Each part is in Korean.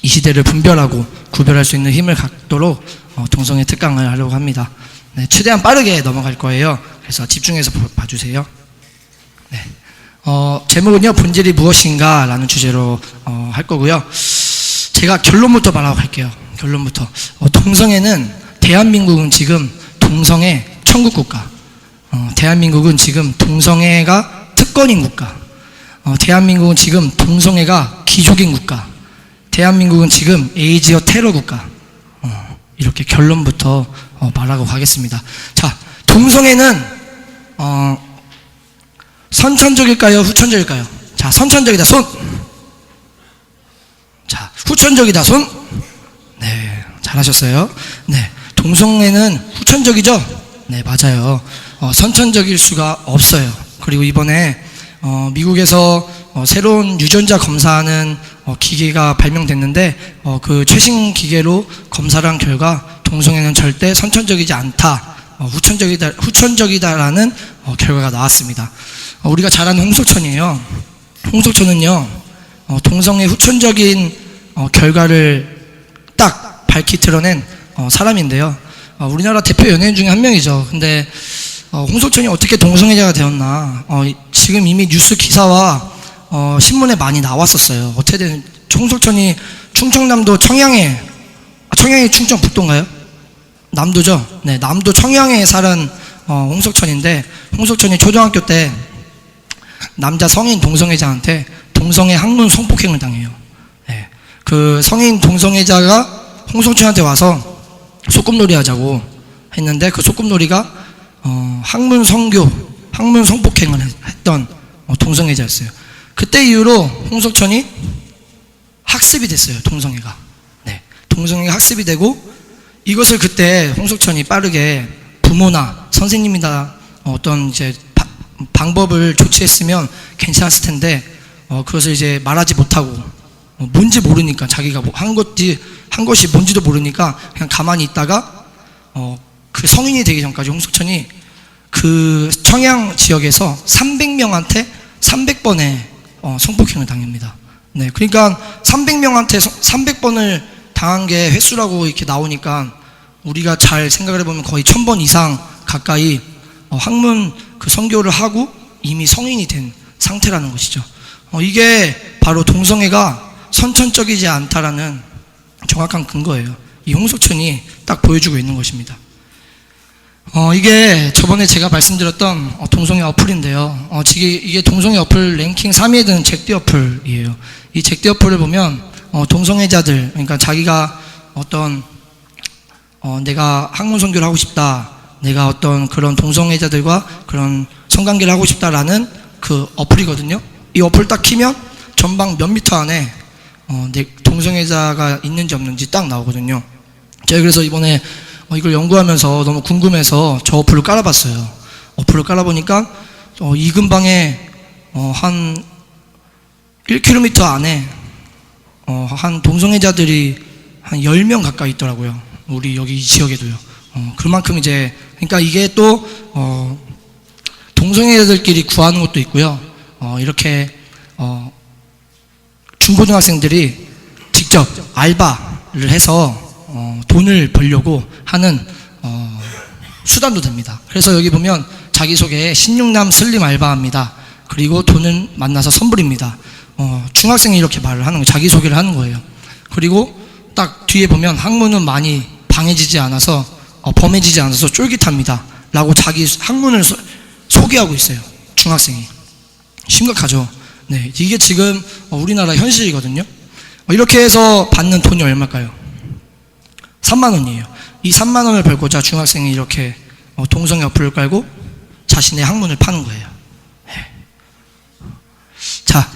이 시대를 분별하고 구별할 수 있는 힘을 갖도록 동성애 특강을 하려고 합니다. 네, 최대한 빠르게 넘어갈 거예요. 그래서 집중해서 봐주세요. 네. 제목은요, 본질이 무엇인가 라는 주제로 할 거고요. 제가 결론부터 말하고 갈게요. 결론부터. 동성애는, 대한민국은 지금 동성애 천국국가, 대한민국은 지금 동성애가 특권인 국가, 대한민국은 지금 동성애가 기족인 국가, 대한민국은 지금 에이지어 테러 국가. 이렇게 결론부터 말하고 가겠습니다. 자, 동성애는 선천적일까요, 후천적일까요? 자, 선천적이다 손. 자, 후천적이다 손. 네, 잘하셨어요. 네, 동성애는 후천적이죠? 네, 맞아요. 선천적일 수가 없어요. 그리고 이번에 미국에서 새로운 유전자 검사하는 기계가 발명됐는데, 그 최신 기계로 검사를 한 결과 동성애는 절대 선천적이지 않다, 후천적이다라는 결과가 나왔습니다. 우리가 잘 아는 홍석천이에요. 홍석천은요, 동성애 후천적인 결과를 딱 밝히 드러낸 사람인데요. 우리나라 대표 연예인 중에 한 명이죠. 근데 홍석천이 어떻게 동성애자가 되었나, 지금 이미 뉴스 기사와 신문에 많이 나왔었어요. 어쨌든 홍석천이 충청남도 청양에, 청양이 충청북도인가요? 남도죠. 네, 남도 청양에 사는 홍석천인데, 홍석천이 초등학교 때 남자 성인 동성애자한테 동성애 학문 성폭행을 당해요. 네, 그 성인 동성애자가 홍석천한테 와서 소꿉놀이 하자고 했는데, 그 소꿉놀이가 학문 성교, 학문 성폭행을 했던 동성애자였어요. 그때 이후로 홍석천이 학습이 됐어요. 동성애가. 네, 동성애가 학습이 되고, 이것을 그때 홍석천이 빠르게 부모나 선생님이나 어떤 이제 방법을 조치했으면 괜찮았을 텐데, 그것을 이제 말하지 못하고, 뭔지 모르니까, 자기가 뭐 한 것이 뭔지도 모르니까 그냥 가만히 있다가 그 성인이 되기 전까지 홍석천이 그 청양 지역에서 300명한테 300번의 성폭행을 당합니다. 네, 그러니까 300명한테 300번을 당한 게 횟수라고 이렇게 나오니까, 우리가 잘 생각을 해보면 거의 1000번 이상 가까이 학문 그 선교를 하고 이미 성인이 된 상태라는 것이죠. 이게 바로 동성애가 선천적이지 않다라는 정확한 근거예요. 이 홍석천이 딱 보여주고 있는 것입니다. 이게 저번에 제가 말씀드렸던 동성애 어플인데요. 이게 동성애 어플 랭킹 3위에 드는 잭디 어플이에요. 이 잭디 어플을 보면 동성애자들, 그러니까 자기가 어떤 내가 학문 선교를 하고 싶다, 내가 어떤 그런 동성애자들과 그런 성관계를 하고 싶다라는 그 어플이거든요. 이 어플 딱 키면 전방 몇 미터 안에 내 동성애자가 있는지 없는지 딱 나오거든요. 제가 그래서 이번에 이걸 연구하면서 너무 궁금해서 저 어플을 깔아봤어요. 어플을 깔아보니까 이 근방에 한 1km 안에 한 동성애자들이 한 10명 가까이 있더라고요. 우리 여기 이 지역에도요. 그만큼 이제, 그러니까 이게 또 동성애자들끼리 구하는 것도 있고요. 이렇게 중고등학생들이 직접 알바를 해서 돈을 벌려고 하는 수단도 됩니다. 그래서 여기 보면 자기소개에 신육남 슬림 알바합니다. 그리고 돈을 만나서 선불입니다. 중학생이 이렇게 말을 하는 거예요. 자기소개를 하는 거예요. 그리고 딱 뒤에 보면 학문은 많이 방해지지 않아서 범해지지 않아서 쫄깃합니다 라고 자기 학문을 소개하고 있어요. 중학생이. 심각하죠. 네, 이게 지금 우리나라 현실이거든요. 이렇게 해서 받는 돈이 얼마일까요? 3만원이에요. 이 3만원을 벌고자 중학생이 이렇게 동성애 어플을 깔고 자신의 학문을 파는 거예요. 네. 자,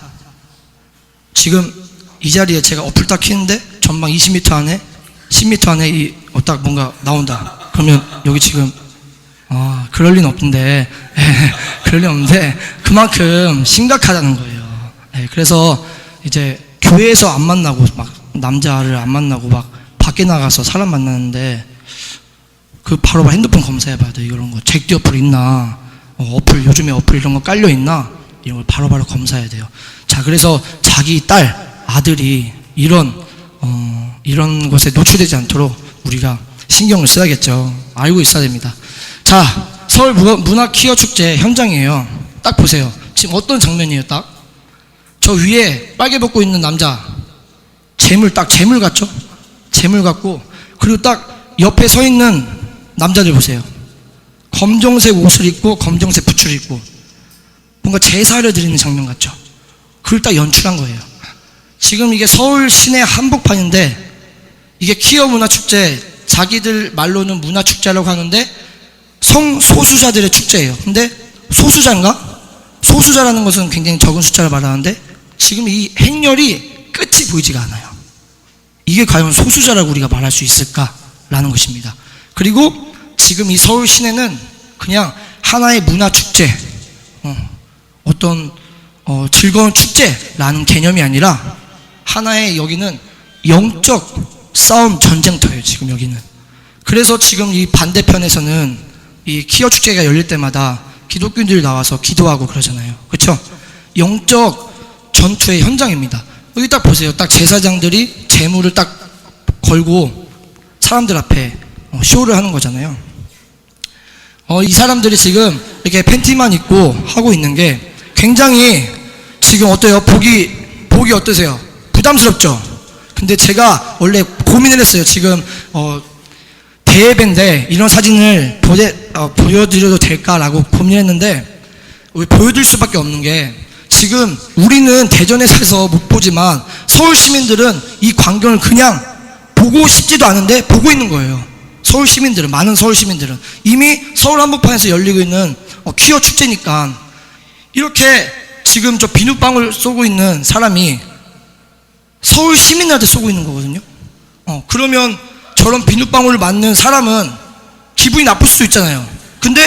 지금 이 자리에 제가 어플 딱 키는데 전방 20m 안에 10m 안에 딱 뭔가 나온다. 그러면 여기 지금 그럴 리는 없는데 그럴 리는 없는데 그만큼 심각하다는 거예요. 네, 그래서 이제 교회에서 안 만나고 막 남자를 안 만나고 막 밖에 나가서 사람 만나는데 그 바로 핸드폰 검사해봐야 돼. 이런 거 잭디 어플 있나, 어플 요즘에 어플 이런 거 깔려 있나, 이런 걸 바로바로 검사해야 돼요. 자, 그래서 자기 딸, 아들이 이런 것에 노출되지 않도록 우리가 신경을 써야겠죠. 알고 있어야 됩니다. 자, 서울 문화 퀴어 축제 현장이에요. 딱 보세요. 지금 어떤 장면이에요? 딱 저 위에 빨개 벗고 있는 남자, 재물 같죠? 재물 같고, 그리고 딱 옆에 서 있는 남자들 보세요. 검정색 옷을 입고 검정색 부츠를 입고 뭔가 제사를 드리는 장면 같죠? 그걸 딱 연출한 거예요. 지금 이게 서울 시내 한복판인데 이게 퀴어 문화축제, 자기들 말로는 문화축제라고 하는데 성소수자들의 축제예요. 근데 소수자인가? 소수자라는 것은 굉장히 적은 숫자를 말하는데 지금 이 행렬이 끝이 보이지가 않아요. 이게 과연 소수자라고 우리가 말할 수 있을까라는 것입니다. 그리고 지금 이 서울 시내는 그냥 하나의 문화축제, 즐거운 축제라는 개념이 아니라 하나의, 여기는 영적 싸움 전쟁터예요. 지금 여기는. 그래서 지금 이 반대편에서는 이 퀴어 축제가 열릴 때마다 기독교인들이 나와서 기도하고 그러잖아요. 그렇죠? 영적 전투의 현장입니다. 여기 딱 보세요. 딱 제사장들이 재물을 딱 걸고 사람들 앞에 쇼를 하는 거잖아요. 이 사람들이 지금 이렇게 팬티만 입고 하고 있는 게 굉장히 지금 어때요? 보기 어떠세요? 부담스럽죠? 근데 제가 원래 고민을 했어요. 지금 대예배인데 이런 사진을 보여드려도 될까라고 고민했는데 보여드릴 수밖에 없는 게, 지금 우리는 대전에 살아서 못 보지만 서울 시민들은 이 광경을 그냥 보고 싶지도 않은데 보고 있는 거예요. 서울 시민들은, 많은 서울 시민들은 이미 서울 한복판에서 열리고 있는 퀴어 축제니까 이렇게 지금 저 비눗방울 쏘고 있는 사람이 서울 시민한테 쏘고 있는 거거든요. 그러면 저런 비눗방울을 맞는 사람은 기분이 나쁠 수도 있잖아요. 근데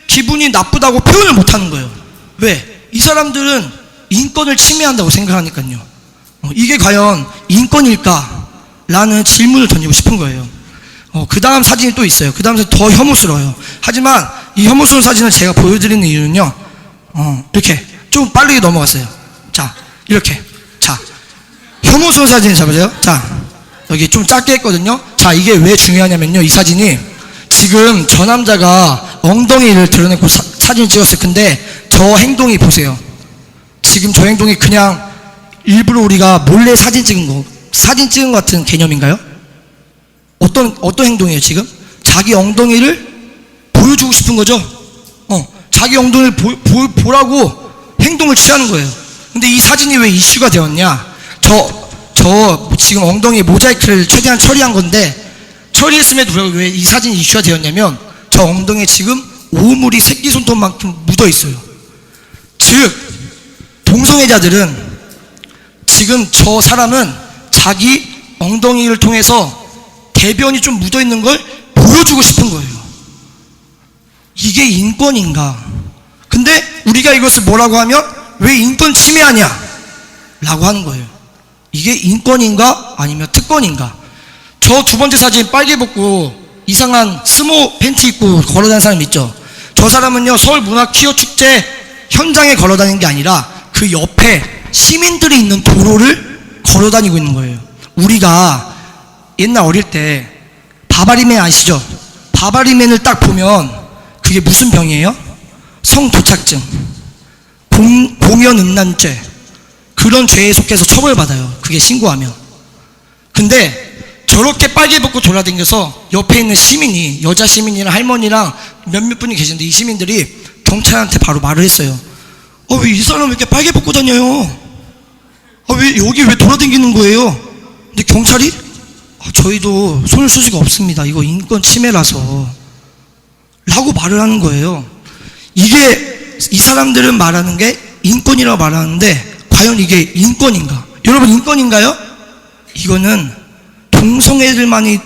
기분이 나쁘다고 표현을 못 하는 거예요. 왜? 이 사람들은 인권을 침해한다고 생각하니까요. 이게 과연 인권일까? 라는 질문을 던지고 싶은 거예요. 그 다음 사진이 또 있어요. 그 다음 사진이 더 혐오스러워요. 하지만 이 혐오스러운 사진을 제가 보여드리는 이유는요, 이렇게 좀 빠르게 넘어갔어요. 자, 이렇게. 자, 혐오스러운 사진을 잡으세요. 자, 여기 좀 짧게 했거든요. 자, 이게 왜 중요하냐면요, 이 사진이 지금 저 남자가 엉덩이를 드러내고 사진을 찍었어요. 근데 저 행동이 보세요. 지금 저 행동이 그냥 일부러 우리가 몰래 사진 찍은 것 같은 개념인가요? 어떤 행동이에요, 지금? 자기 엉덩이를 보여주고 싶은 거죠? 자기 엉덩이를 보라고 행동을 취하는 거예요. 근데 이 사진이 왜 이슈가 되었냐? 저 지금 엉덩이에 모자이크를 최대한 처리한 건데, 처리했음에도 불구하고 왜 이 사진이 이슈가 되었냐면, 저 엉덩이에 지금 오물이 새끼손톱만큼 묻어 있어요. 즉, 동성애자들은 지금 저 사람은 자기 엉덩이를 통해서 대변이 좀 묻어 있는 걸 보여주고 싶은 거예요. 이게 인권인가? 근데 우리가 이것을 뭐라고 하면 왜 인권 침해하냐? 라고 하는 거예요. 이게 인권인가? 아니면 특권인가? 저 두 번째 사진 빨개 벗고 이상한 스모 팬티 입고 걸어다니는 사람 있죠? 저 사람은요, 서울 문화 퀴어 축제 현장에 걸어다니는 게 아니라 그 옆에 시민들이 있는 도로를 걸어다니고 있는 거예요. 우리가 옛날 어릴 때 바바리맨 아시죠? 바바리맨을 딱 보면 그게 무슨 병이에요? 성도착증, 공연음란죄, 그런 죄에 속해서 처벌받아요. 그게 신고하면. 근데 저렇게 빨개 벗고 돌아다녀서 옆에 있는 시민이, 여자 시민이랑 할머니랑 몇몇 분이 계시는데 이 시민들이 경찰한테 바로 말을 했어요. 왜 이 사람 왜 이렇게 빨개 벗고 다녀요? 왜 여기 왜 돌아다니는 거예요? 근데 경찰이 저희도 손을 쓸 수가 없습니다. 이거 인권 침해라서 라고 말을 하는 거예요. 이게 이 사람들은 말하는 게 인권이라고 말하는데 과연 이게 인권인가? 여러분, 인권인가요? 이거는 동성애자들만이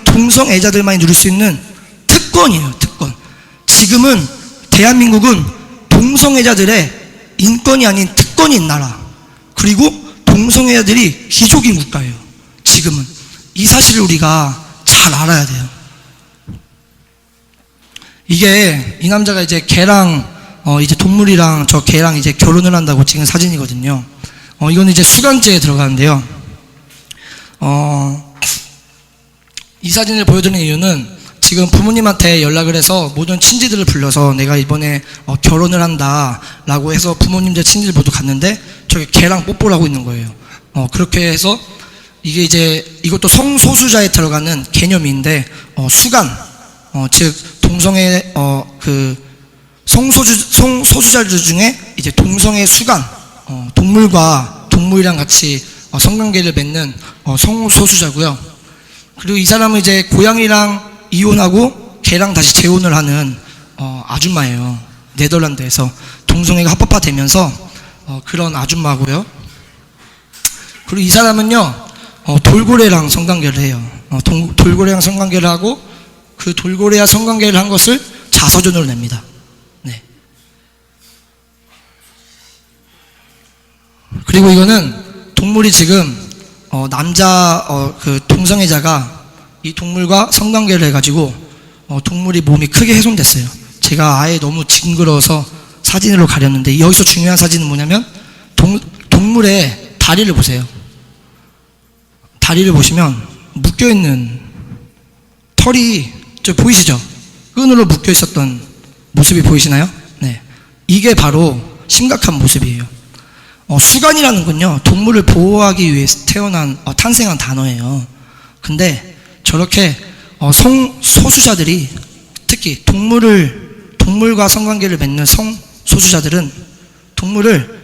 누릴 수 있는 특권이에요. 특권. 지금은 대한민국은 동성애자들의 인권이 아닌 특권인 나라, 그리고 동성애자들이 귀족인 국가예요. 지금은 이 사실을 우리가 잘 알아야 돼요. 이게 이 남자가 이제 개랑 이제 동물이랑 저 개랑 이제 결혼을 한다고 찍은 사진이거든요. 이거는 이제 수간제에 들어가는데요. 이 사진을 보여드리는 이유는 지금 부모님한테 연락을 해서 모든 친지들을 불러서 내가 이번에 결혼을 한다 라고 해서 부모님들 친지들 모두 갔는데 저기 걔랑 뽀뽀를 하고 있는 거예요. 그렇게 해서 이게 이제 이것도 성소수자에 들어가는 개념인데 수간 즉 동성애 그 성소수자들 중에 이제 동성애 수간 동물과 동물이랑 같이 성관계를 맺는 성소수자고요. 그리고 이 사람은 이제 고양이랑 이혼하고 걔랑 다시 재혼을 하는 아줌마예요. 네덜란드에서 동성애가 합법화되면서 그런 아줌마고요. 그리고 이 사람은요 돌고래랑 성관계를 해요. 돌고래랑 성관계를 하고 그 돌고래와 성관계를 한 것을 자서전으로 냅니다. 네. 그리고 이거는 동물이 지금 남자 그 동성애자가 이 동물과 성관계를 해가지고 동물이 몸이 크게 훼손됐어요. 제가 아예 너무 징그러워서 사진으로 가렸는데 여기서 중요한 사진은 뭐냐면 동물의 다리를 보세요. 다리를 보시면 묶여있는 털이 저 보이시죠? 끈으로 묶여있었던 모습이 보이시나요? 네, 이게 바로 심각한 모습이에요. 수간이라는 건요 동물을 보호하기 위해서 탄생한 단어예요. 근데 저렇게 성소수자들이 특히 동물과 성관계를 맺는 성소수자들은 동물을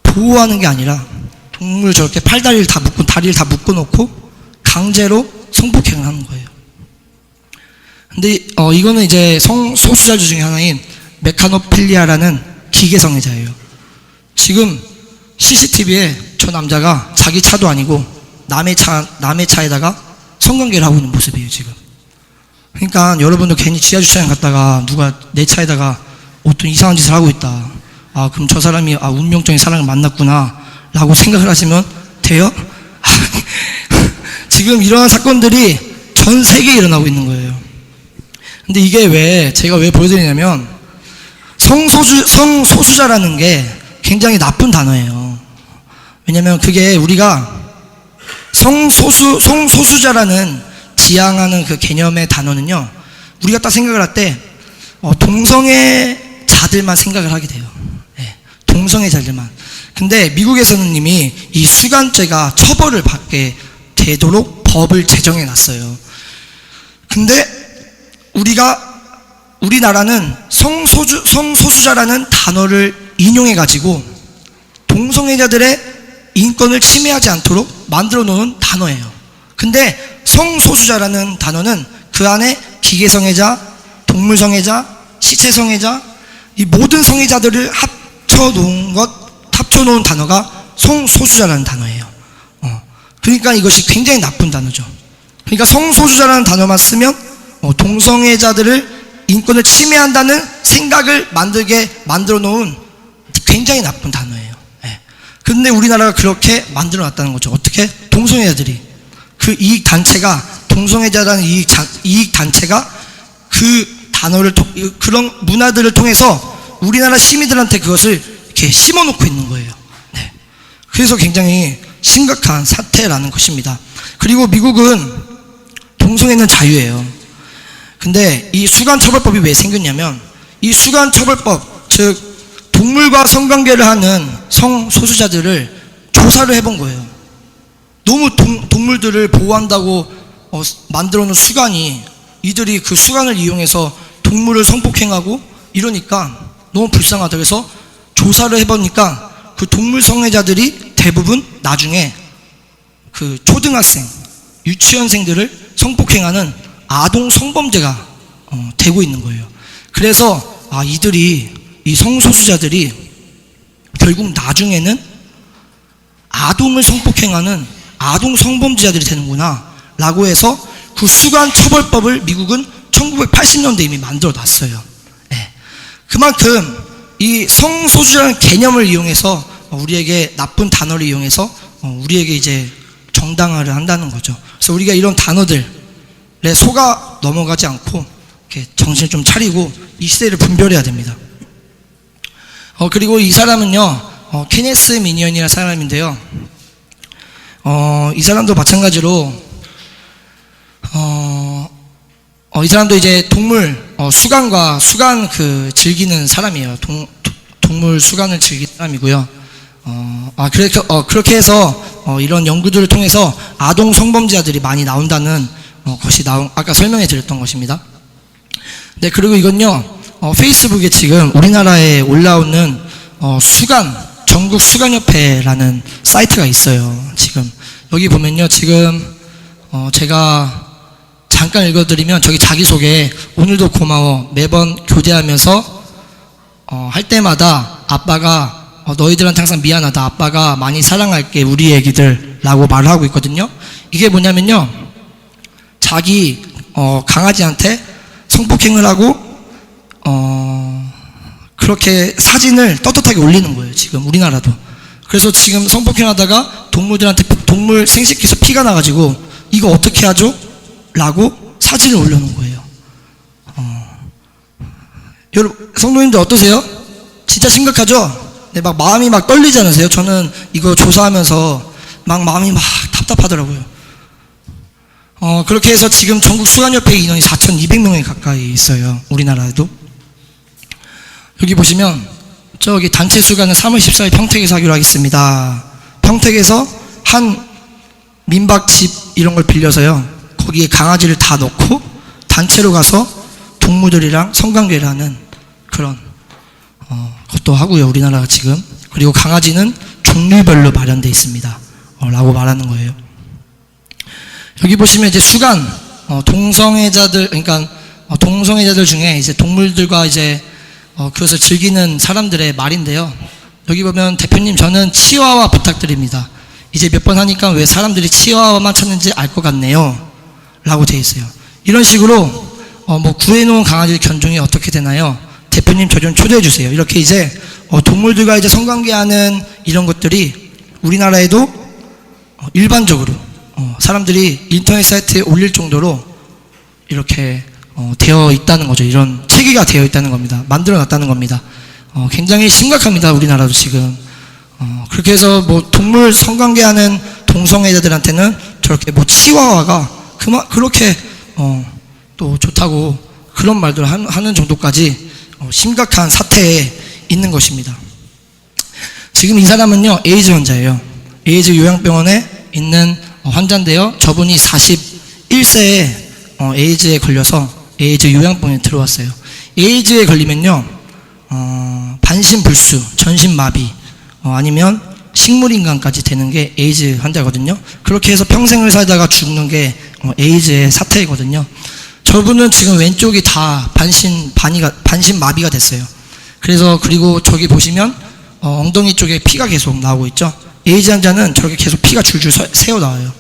보호하는 게 아니라 동물 저렇게 다리를 다 묶어 놓고 강제로 성폭행을 하는 거예요. 근데 이거는 이제 성소수자 중에 하나인 메카노필리아라는 기계성애자예요. 지금 CCTV에 저 남자가 자기 차도 아니고 남의 차에다가 성관계를 하고 있는 모습이에요 지금. 그러니까 여러분도 괜히 지하 주차장 갔다가 누가 내 차에다가 어떤 이상한 짓을 하고 있다, 그럼 저 사람이 운명적인 사랑을 만났구나 라고 생각을 하시면 돼요? 지금 이러한 사건들이 전 세계에 일어나고 있는 거예요. 근데 이게 제가 왜 보여드리냐면 성소수자라는 게 굉장히 나쁜 단어예요. 왜냐면 그게 우리가 성소수자라는 지향하는 그 개념의 단어는요 우리가 딱 생각을 할 때 동성애자들만 생각을 하게 돼요. 네, 동성애자들만. 근데 미국에서는 이미 이 수간죄가 처벌을 받게 되도록 법을 제정해 놨어요. 근데 우리나라는 성소수자라는 단어를 인용해 가지고 동성애자들의 인권을 침해하지 않도록 만들어 놓은 단어예요. 근데 성소수자라는 단어는 그 안에 기계성애자, 동물성애자, 시체성애자, 이 모든 성애자들을 합쳐놓은 단어가 성소수자라는 단어예요. 그러니까 이것이 굉장히 나쁜 단어죠. 그러니까 성소수자라는 단어만 쓰면 동성애자들을 인권을 침해한다는 생각을 만들어 놓은 굉장히 나쁜 단어예요. 근데 우리나라가 그렇게 만들어 놨다는 거죠. 어떻게? 동성애자들이 그 이익단체가 동성애자라는 이익단체가 그 단어를 그런 문화들을 통해서 우리나라 시민들한테 그것을 이렇게 심어놓고 있는 거예요. 네. 그래서 굉장히 심각한 사태라는 것입니다. 그리고 미국은 동성애는 자유예요. 근데 이 수간처벌법이 왜 생겼냐면 이 수간처벌법, 즉 동물과 성관계를 하는 성소수자들을 조사를 해본 거예요. 너무 동물들을 보호한다고 만들어놓은 수간이 이들이 그 수간을 이용해서 동물을 성폭행하고 이러니까 너무 불쌍하다. 그래서 조사를 해보니까 그 동물 성애자들이 대부분 나중에 그 초등학생, 유치원생들을 성폭행하는 아동 성범죄가 되고 있는 거예요. 그래서 이 성소수자들이 결국 나중에는 아동을 성폭행하는 아동 성범죄자들이 되는구나 라고 해서 그 수간처벌법을 미국은 1980년대에 이미 만들어 놨어요. 네. 그만큼 이 성소수자라는 개념을 이용해서 우리에게 나쁜 단어를 이용해서 우리에게 이제 정당화를 한다는 거죠. 그래서 우리가 이런 단어들에 속아 넘어가지 않고 이렇게 정신을 좀 차리고 이 시대를 분별해야 됩니다. 그리고 이 사람은요 케네스 미니언이라는 사람인데요, 이 사람도 마찬가지로 이 사람도 이제 동물 수gan 그 즐기는 사람이에요. 동물 수gan을 즐기는 사람이고요. 그렇게 해서 이런 연구들을 통해서 아동 성범죄자들이 많이 나온다는 것이 아까 설명해 드렸던 것입니다. 네, 그리고 이건요, 페이스북에 지금 우리나라에 올라오는 전국 수gan협회라는 사이트가 있어요. 지금 여기 보면요, 지금 제가 잠깐 읽어드리면 저기 자기소개, 오늘도 고마워, 매번 교대하면서 할 때마다 아빠가 너희들한테 항상 미안하다, 아빠가 많이 사랑할게, 우리 애기들 라고 말을 하고 있거든요. 이게 뭐냐면요, 자기 강아지한테 성폭행을 하고 그렇게 사진을 떳떳하게 올리는 거예요. 지금 우리나라도. 그래서 지금 성폭행하다가 동물 생식기에서 피가 나가지고 이거 어떻게 하죠? 라고 사진을 올려놓은 거예요. 여러분, 성도님들 어떠세요? 진짜 심각하죠? 네, 막 마음이 막 떨리지 않으세요? 저는 이거 조사하면서 막 마음이 막 답답하더라고요. 그렇게 해서 지금 전국 수gan협회 인원이 4,200명에 가까이 있어요. 우리나라에도. 여기 보시면 저기 단체 수gan은 3월 14일 평택에서 하기로 하겠습니다. 평택에서 한 민박집 이런 걸 빌려서요, 거기에 강아지를 다 넣고 단체로 가서 동물들이랑 성관계를 하는 그런 것도 하고요, 우리나라가 지금. 그리고 강아지는 종류별로 마련되어 있습니다. 라고 말하는 거예요. 여기 보시면 이제 수gan, 동성애자들, 그러니까 동성애자들 중에 이제 동물들과 이제 그것을 즐기는 사람들의 말인데요. 여기 보면 대표님, 저는 치와와 부탁드립니다. 이제 몇 번 하니까 왜 사람들이 치와와만 찾는지 알 것 같네요. 라고 되어 있어요. 이런 식으로 구해놓은 강아지 견종이 어떻게 되나요? 대표님, 저 좀 초대해 주세요. 이렇게 이제 동물들과 이제 성관계하는 이런 것들이 우리나라에도 일반적으로 사람들이 인터넷 사이트에 올릴 정도로 이렇게 되어 있다는 거죠. 이런 체계가 되어 있다는 겁니다. 만들어 놨다는 겁니다. 굉장히 심각합니다. 우리나라도 지금. 그렇게 해서 동물 성관계하는 동성애자들한테는 저렇게 치와와가 그렇게 또 좋다고 그런 말들을 하는 정도까지 심각한 사태에 있는 것입니다. 지금 이 사람은요, 에이즈 환자예요. 에이즈 요양병원에 있는 환자인데요, 저분이 41세에 에이즈에 걸려서 에이즈 요양병원에 들어왔어요. 에이즈에 걸리면요, 반신불수, 전신마비, 아니면 식물인간까지 되는 게 에이즈 환자거든요. 그렇게 해서 평생을 살다가 죽는 게 에이즈의 사태이거든요. 저분은 지금 왼쪽이 다 반신마비가 됐어요. 그리고 저기 보시면 엉덩이 쪽에 피가 계속 나오고 있죠. 에이즈 환자는 저렇게 계속 피가 줄줄 새어 나와요.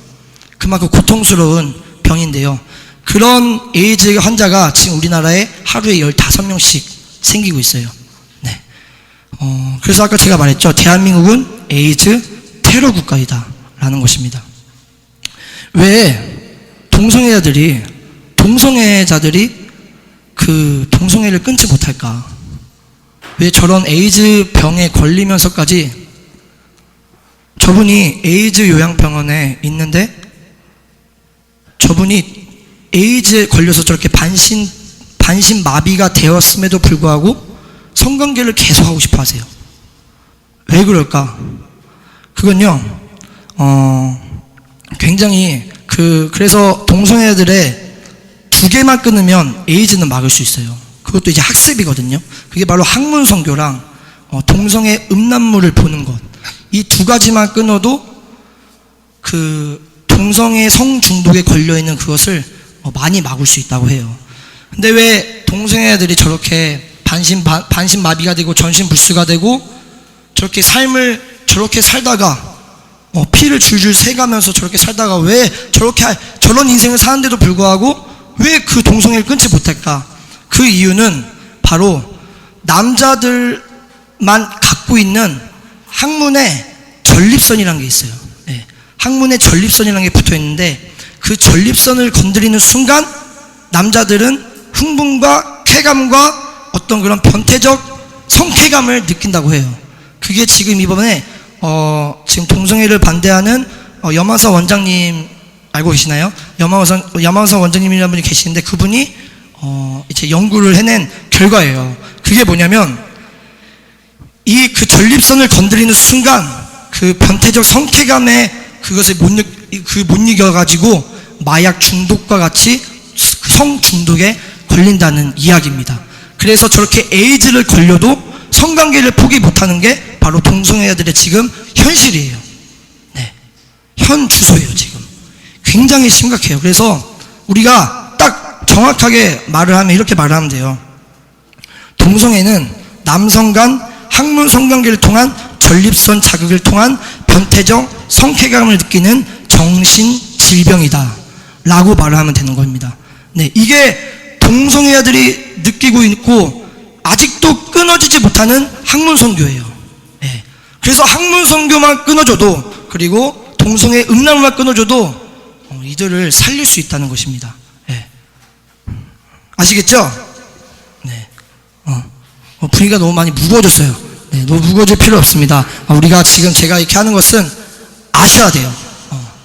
그만큼 고통스러운 병인데요, 그런 에이즈 환자가 지금 우리나라에 하루에 15명씩 생기고 있어요. 네. 그래서 아까 제가 말했죠, 대한민국은 에이즈 테러 국가이다 라는 것입니다. 왜 동성애자들이 그 동성애를 끊지 못할까? 왜 저런 에이즈 병에 걸리면서까지, 저분이 에이즈 요양병원에 있는데 저분이 에이즈에 걸려서 저렇게 반신마비가 되었음에도 불구하고 성관계를 계속하고 싶어 하세요. 왜 그럴까? 그건요, 굉장히 그래서 동성애들의 2개만 끊으면 에이즈는 막을 수 있어요. 그것도 이제 학습이거든요. 그게 바로 학문성교랑 동성애 음란물을 보는 것. 이 2가지만 끊어도 그 동성애 성중독에 걸려있는 그것을 많이 막을 수 있다고 해요. 근데 왜 동성애들이 저렇게 반신마비가 되고 전신불수가 되고 저렇게 삶을 저렇게 살다가 피를 줄줄 새가면서 저렇게 살다가 왜 저런 인생을 사는데도 불구하고 왜 그 동성애를 끊지 못할까? 그 이유는 바로 남자들만 갖고 있는 학문의 전립선이라는 게 있어요. 네. 학문의 전립선이라는 게 붙어 있는데, 그 전립선을 건드리는 순간 남자들은 흥분과 쾌감과 어떤 그런 변태적 성쾌감을 느낀다고 해요. 그게 지금 이번에 지금 동성애를 반대하는 염화서 원장님 알고 계시나요? 염화서 원장님이라는 분이 계시는데 그분이 이제 연구를 해낸 결과예요. 그게 뭐냐면 이 그 전립선을 건드리는 순간 그 변태적 성쾌감에 그것을 못 이겨가지고 마약 중독과 같이 성 중독에 걸린다는 이야기입니다. 그래서 저렇게 에이즈를 걸려도 성관계를 포기 못하는 게 바로 동성애자들의 지금 현실이에요. 네, 현 주소예요. 지금 굉장히 심각해요. 그래서 우리가 딱 정확하게 말을 하면 이렇게 말을 하면 돼요. 동성애는 남성 간 학문 성관계를 통한 전립선 자극을 통한 변태적 성쾌감을 느끼는 정신질병이다 라고 말을 하면 되는 겁니다. 네, 이게 동성애자들이 느끼고 있고 아직도 끊어지지 못하는 학문선교예요. 네, 그래서 학문선교만 끊어줘도 그리고 동성애 음란만 끊어줘도 이들을 살릴 수 있다는 것입니다. 네. 아시겠죠? 네. 분위기가 너무 많이 무거워졌어요. 네, 너무 무거워질 필요 없습니다. 우리가 지금 제가 이렇게 하는 것은 아셔야 돼요.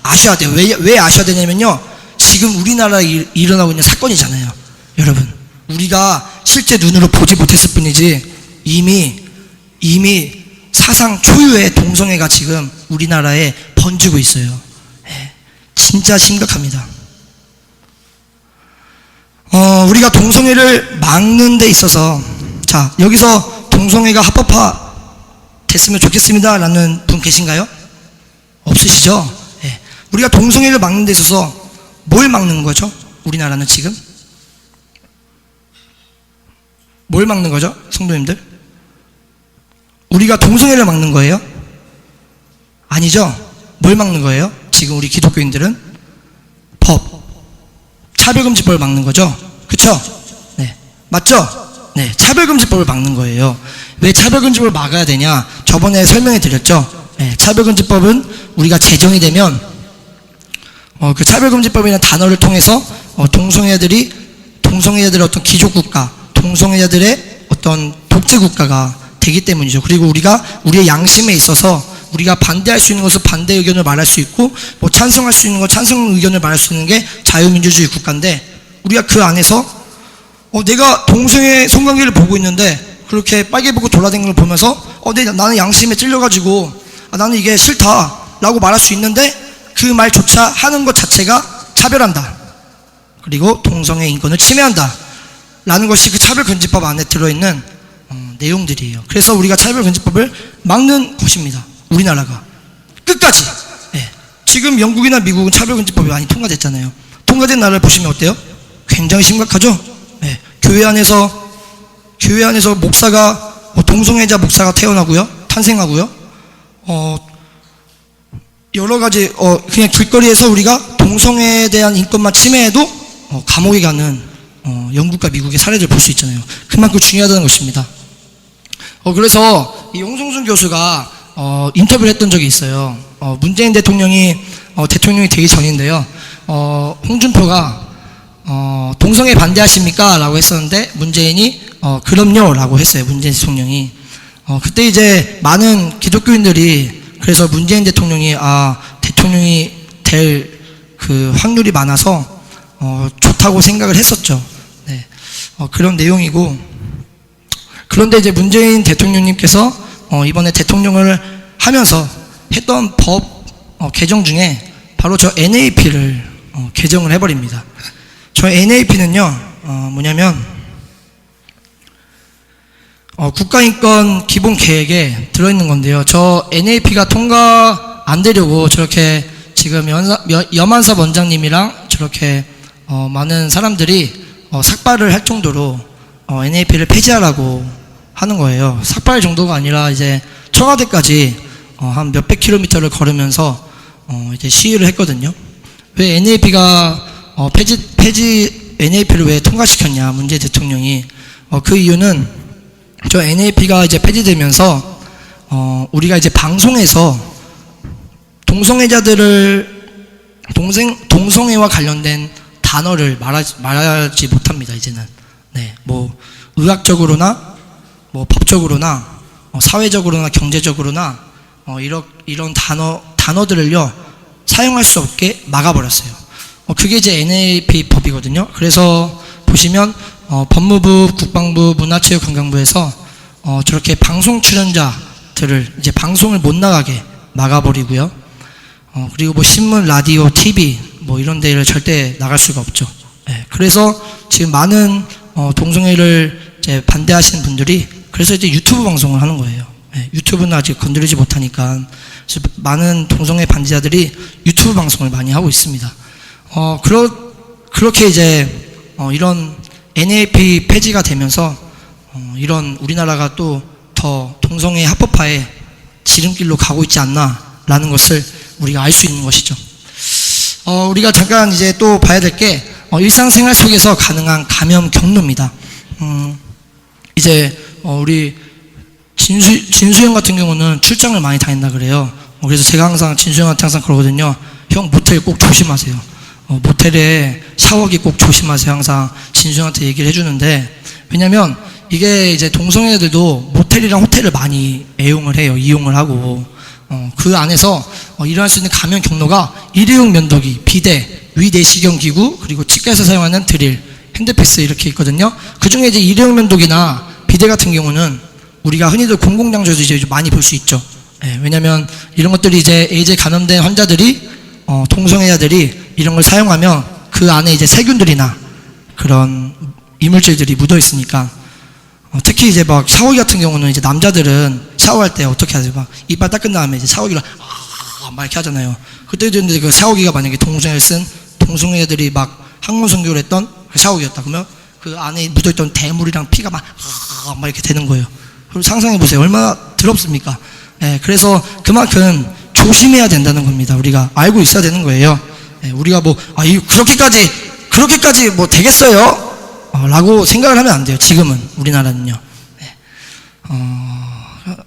아셔야 돼요. 왜 아셔야 되냐면요. 지금 우리나라에 일어나고 있는 사건이잖아요. 여러분, 우리가 실제 눈으로 보지 못했을 뿐이지 이미 사상 초유의 동성애가 지금 우리나라에 번지고 있어요. 네, 진짜 심각합니다. 우리가 동성애를 막는 데 있어서 자, 여기서 동성애가 합법화 됐으면 좋겠습니다 라는 분 계신가요? 없으시죠? 네. 우리가 동성애를 막는 데 있어서 뭘 막는 거죠? 우리나라는 지금? 뭘 막는 거죠? 성도님들? 우리가 동성애를 막는 거예요? 아니죠? 뭘 막는 거예요? 지금 우리 기독교인들은? 법, 차별금지법을 막는 거죠? 그쵸? 네. 맞죠? 네, 차별금지법을 막는 거예요. 왜 차별금지법을 막아야 되냐? 저번에 설명해 드렸죠? 네, 차별금지법은 우리가 제정이 되면 그 차별금지법이라는 단어를 통해서 동성애자들의 어떤 기족국가, 동성애자들의 어떤 독재국가가 되기 때문이죠. 그리고 우리가 우리의 양심에 있어서 우리가 반대할 수 있는 것을 반대 의견을 말할 수 있고 뭐 찬성할 수 있는 것 찬성 의견을 말할 수 있는 게 자유민주주의 국가인데 우리가 그 안에서 내가 동성애 성관계를 보고 있는데 그렇게 빨개 보고 돌아다니는 걸 보면서 나는 양심에 찔려가지고 나는 이게 싫다 라고 말할 수 있는데 그 말조차 하는 것 자체가 차별한다 그리고 동성애 인권을 침해한다 라는 것이 그 차별금지법 안에 들어있는 내용들이에요. 그래서 우리가 차별금지법을 막는 것입니다. 우리나라가 끝까지. 네. 지금 영국이나 미국은 차별금지법이 많이 통과됐잖아요. 통과된 나라를 보시면 어때요? 굉장히 심각하죠? 네. 교회 안에서 목사가 동성애자 목사가 태어나고요, 탄생하고요. 여러 가지 그냥 길거리에서 우리가 동성애에 대한 인권만 침해해도 감옥에 가는 영국과 미국의 사례를 볼 수 있잖아요. 그만큼 중요하다는 것입니다. 그래서 이 홍성순 교수가 인터뷰를 했던 적이 있어요. 문재인 대통령이 되기 전인데요. 홍준표가 동성애 반대하십니까? 라고 했었는데 문재인이 그럼요 라고 했어요. 문재인 대통령이. 그때 이제 많은 기독교인들이 그래서 문재인 대통령이 대통령이 될 그 확률이 많아서 좋다고 생각을 했었죠. 네. 그런 내용이고, 그런데 이제 문재인 대통령님께서 이번에 대통령을 하면서 했던 법 개정 중에 바로 저 NAP를 개정을 해버립니다. 저 NAP는요 뭐냐면 국가인권 기본계획에 들어있는 건데요. 저 NAP가 통과 안 되려고 저렇게 지금 염한섭 원장님이랑 저렇게 많은 사람들이 삭발을 할 정도로 NAP를 폐지하라고 하는 거예요. 삭발 정도가 아니라 이제 청와대까지 한 몇백 킬로미터를 걸으면서 이제 시위를 했거든요. 왜 NAP가 NAP를 왜 통과시켰냐, 문재인 대통령이. 그 이유는 저 NAP가 이제 폐지되면서 우리가 이제 방송에서 동성애와 관련된 단어를 말하지 못합니다, 이제는. 네, 뭐 의학적으로나 뭐 법적으로나 사회적으로나 경제적으로나 이런 단어들을요 사용할 수 없게 막아버렸어요. 그게 이제 NAP 법이거든요. 그래서 보시면 법무부, 국방부, 문화체육관광부에서 저렇게 방송 출연자들을 이제 방송을 못 나가게 막아버리고요. 그리고 뭐 신문, 라디오, TV 뭐 이런 데를 절대 나갈 수가 없죠. 예, 그래서 지금 많은 동성애를 이제 반대하시는 분들이 그래서 이제 유튜브 방송을 하는 거예요. 예, 유튜브는 아직 건드리지 못하니까. 그래서 많은 동성애 반대자들이 유튜브 방송을 많이 하고 있습니다. 그렇게 이제 이런 NAP 폐지가 되면서 이런 우리나라가 또 더 동성애 합법화의 지름길로 가고 있지 않나라는 것을 우리가 알 수 있는 것이죠. 우리가 잠깐 이제 또 봐야 될 게 일상생활 속에서 가능한 감염 경로입니다. 이제 우리 진수형 같은 경우는 출장을 많이 다닌다 그래요. 그래서 제가 항상 진수형한테 항상 그러거든요. 형 모텔 꼭 조심하세요. 모텔에 샤워기 꼭 조심하세요. 항상 진수형한테 얘기를 해주는데, 왜냐면 이게 이제 동성애들도 모텔이랑 호텔을 많이 애용을 해요. 이용을 하고 그 안에서 일어날 수 있는 감염 경로가 일회용 면도기, 비데, 위내시경 기구, 그리고 치과에서 사용하는 드릴, 핸드피스 이렇게 있거든요. 그 중에 이제 일회용 면도기나 비데 같은 경우는 우리가 흔히들 공공장소에서 이제 많이 볼 수 있죠. 예, 왜냐면 이런 것들이 이제 에이즈에 감염된 환자들이 동성애자들이 이런 걸 사용하면 그 안에 이제 세균들이나 그런 이물질들이 묻어 있으니까 특히 이제 막 샤워기 같은 경우는 이제 남자들은 샤워할 때 어떻게 하죠? 막 이빨 닦은 다음에 이제 샤워기를 막 이렇게 하잖아요. 그때도 이제 그 샤워기가 만약에 동성애를 쓴 동성애들이 막 학문성교를 했던 그 샤워기였다 그러면 그 안에 묻어있던 대물이랑 피가 막 이렇게 되는 거예요. 그럼 상상해 보세요. 얼마나 더럽습니까? 예, 그래서 그만큼 조심해야 된다는 겁니다. 우리가 알고 있어야 되는 거예요. 예, 우리가 뭐 그렇게까지 뭐 되겠어요? 라고 생각을 하면 안 돼요. 지금은 우리나라는요. 예.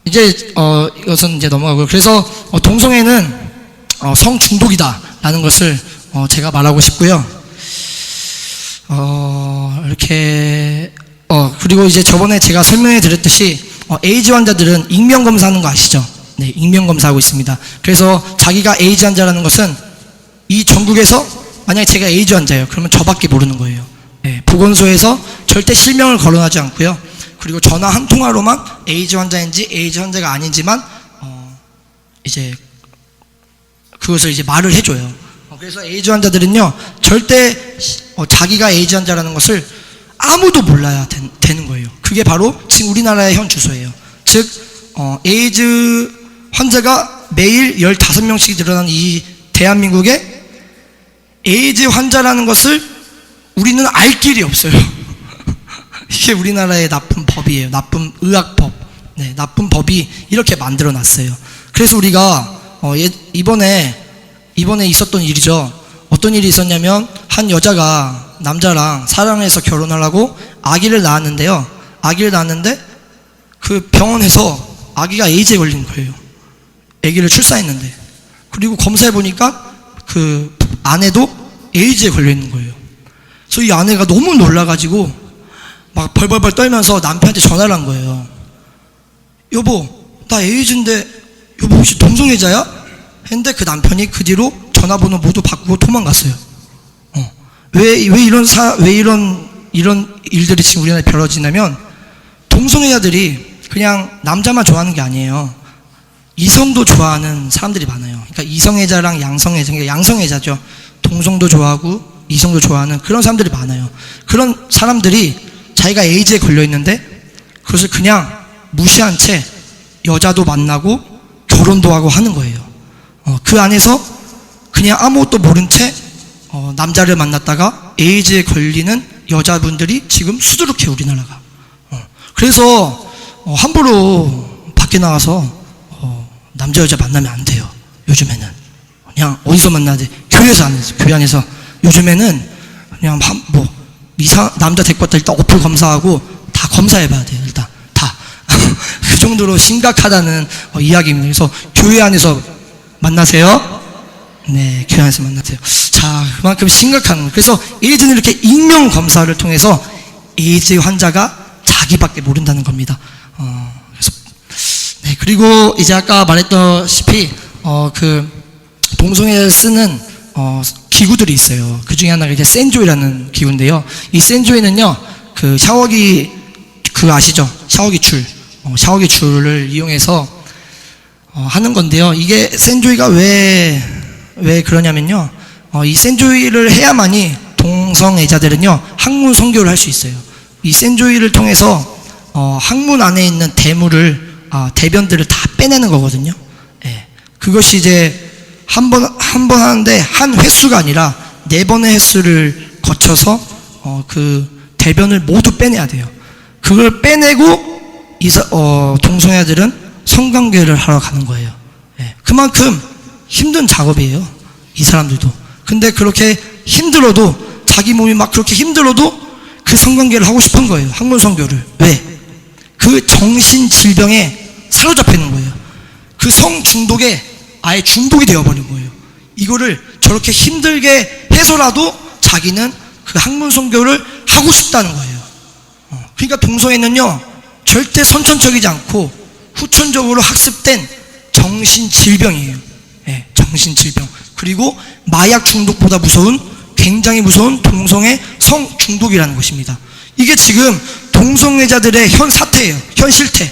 이제 이것은 이제 넘어가고요. 그래서 동성애는 성중독이다라는 것을 제가 말하고 싶고요. 이렇게 그리고 이제 저번에 제가 설명해 드렸듯이 에이즈 환자들은 익명 검사하는 거 아시죠? 네, 익명 검사하고 있습니다. 그래서 자기가 에이즈 환자라는 것은 이 전국에서 만약에 제가 에이즈 환자예요. 그러면 저밖에 모르는 거예요. 네, 보건소에서 절대 실명을 거론하지 않고요. 그리고 전화 한 통화로만 에이즈 환자인지 에이즈 환자가 아닌지만 이제 그것을 이제 말을 해줘요. 그래서 에이즈 환자들은요 절대 자기가 에이즈 환자라는 것을 아무도 몰라야 되는 거예요. 그게 바로 지금 우리나라의 현 주소예요. 즉 에이즈 환자가 매일 15명씩 늘어나는 이 대한민국에 에이즈 환자라는 것을 우리는 알 길이 없어요. 이게 우리나라의 나쁜 법이에요. 나쁜 의학법. 네, 나쁜 법이 이렇게 만들어 놨어요. 그래서 우리가 이번에 있었던 일이죠. 어떤 일이 있었냐면 한 여자가 남자랑 사랑해서 결혼하려고 아기를 낳았는데요. 아기를 낳았는데 그 병원에서 아기가 에이즈에 걸린 거예요. 아기를 출산했는데. 그리고 검사해 보니까 그 아내도 에이즈에 걸려 있는 거예요. 그래서 이 아내가 너무 놀라가지고 막 벌벌벌 떨면서 남편한테 전화를 한 거예요. 여보, 나 에이즈인데 여보 혹시 동성애자야? 했는데 그 남편이 그 뒤로 전화번호 모두 바꾸고 도망갔어요. 왜 이런 일들이 지금 우리나라에 벌어지냐면 동성애자들이 그냥 남자만 좋아하는 게 아니에요. 이성도 좋아하는 사람들이 많아요. 그러니까 이성애자랑 양성애자, 그러니까 양성애자죠. 동성도 좋아하고 이성도 좋아하는 그런 사람들이 많아요. 그런 사람들이 자기가 에이즈에 걸려 있는데 그것을 그냥 무시한 채 여자도 만나고 결혼도 하고 하는 거예요. 그 안에서 그냥 아무것도 모른 채 남자를 만났다가 에이즈에 걸리는 여자분들이 지금 수두룩해 우리나라가. 그래서 함부로 밖에 나가서 남자 여자 만나면 안 돼요. 요즘에는 그냥 어디서 만나야 돼? 교회에서 안 돼요. 교회 안에서. 요즘에는 그냥 뭐 남자 데리고 왔다 일단 어플 검사하고 다 검사해봐야 돼요. 일단 다. 그 정도로 심각하다는 이야기입니다. 그래서 교회 안에서 만나세요. 네, 교회 안에서 만나세요. 자, 그만큼 심각한 거예요. 그래서 에이즈는 이렇게 익명 검사를 통해서 에이즈 환자가 자기밖에 모른다는 겁니다. 그래서 네, 그리고 이제 아까 말했다시피 그 동성애를 쓰는 기구들이 있어요. 그 중에 하나가 이제 센조이라는 기구인데요. 이 센조이는요, 그 샤워기, 그거 아시죠? 샤워기 줄. 샤워기 줄을 이용해서 하는 건데요. 이게 센조이가 왜 그러냐면요. 이 센조이를 해야만이 동성애자들은요, 학문 선교를 할 수 있어요. 이 센조이를 통해서 학문 안에 있는 대변들을 다 빼내는 거거든요. 예. 그것이 이제 한 번 하는데 한 횟수가 아니라 4번의 횟수를 거쳐서 그 대변을 모두 빼내야 돼요. 그걸 빼내고 동성애자들은 성관계를 하러 가는 거예요. 예. 그만큼 힘든 작업이에요. 이 사람들도. 근데 그렇게 힘들어도, 자기 몸이 막 그렇게 힘들어도 그 성관계를 하고 싶은 거예요. 학문 선교를. 왜? 그 정신 질병에 사로잡혀 있는 거예요. 그 성 중독에 아예 중독이 되어버린 거예요. 이거를 저렇게 힘들게 해서라도 자기는 그 학문 선교를 하고 싶다는 거예요. 그러니까 동성애는요, 절대 선천적이지 않고 후천적으로 학습된 정신 질병이에요. 예, 정신 질병. 그리고 마약 중독보다 무서운, 굉장히 무서운 동성애 성 중독이라는 것입니다. 이게 지금 동성애자들의 현 사태예요. 현 실태.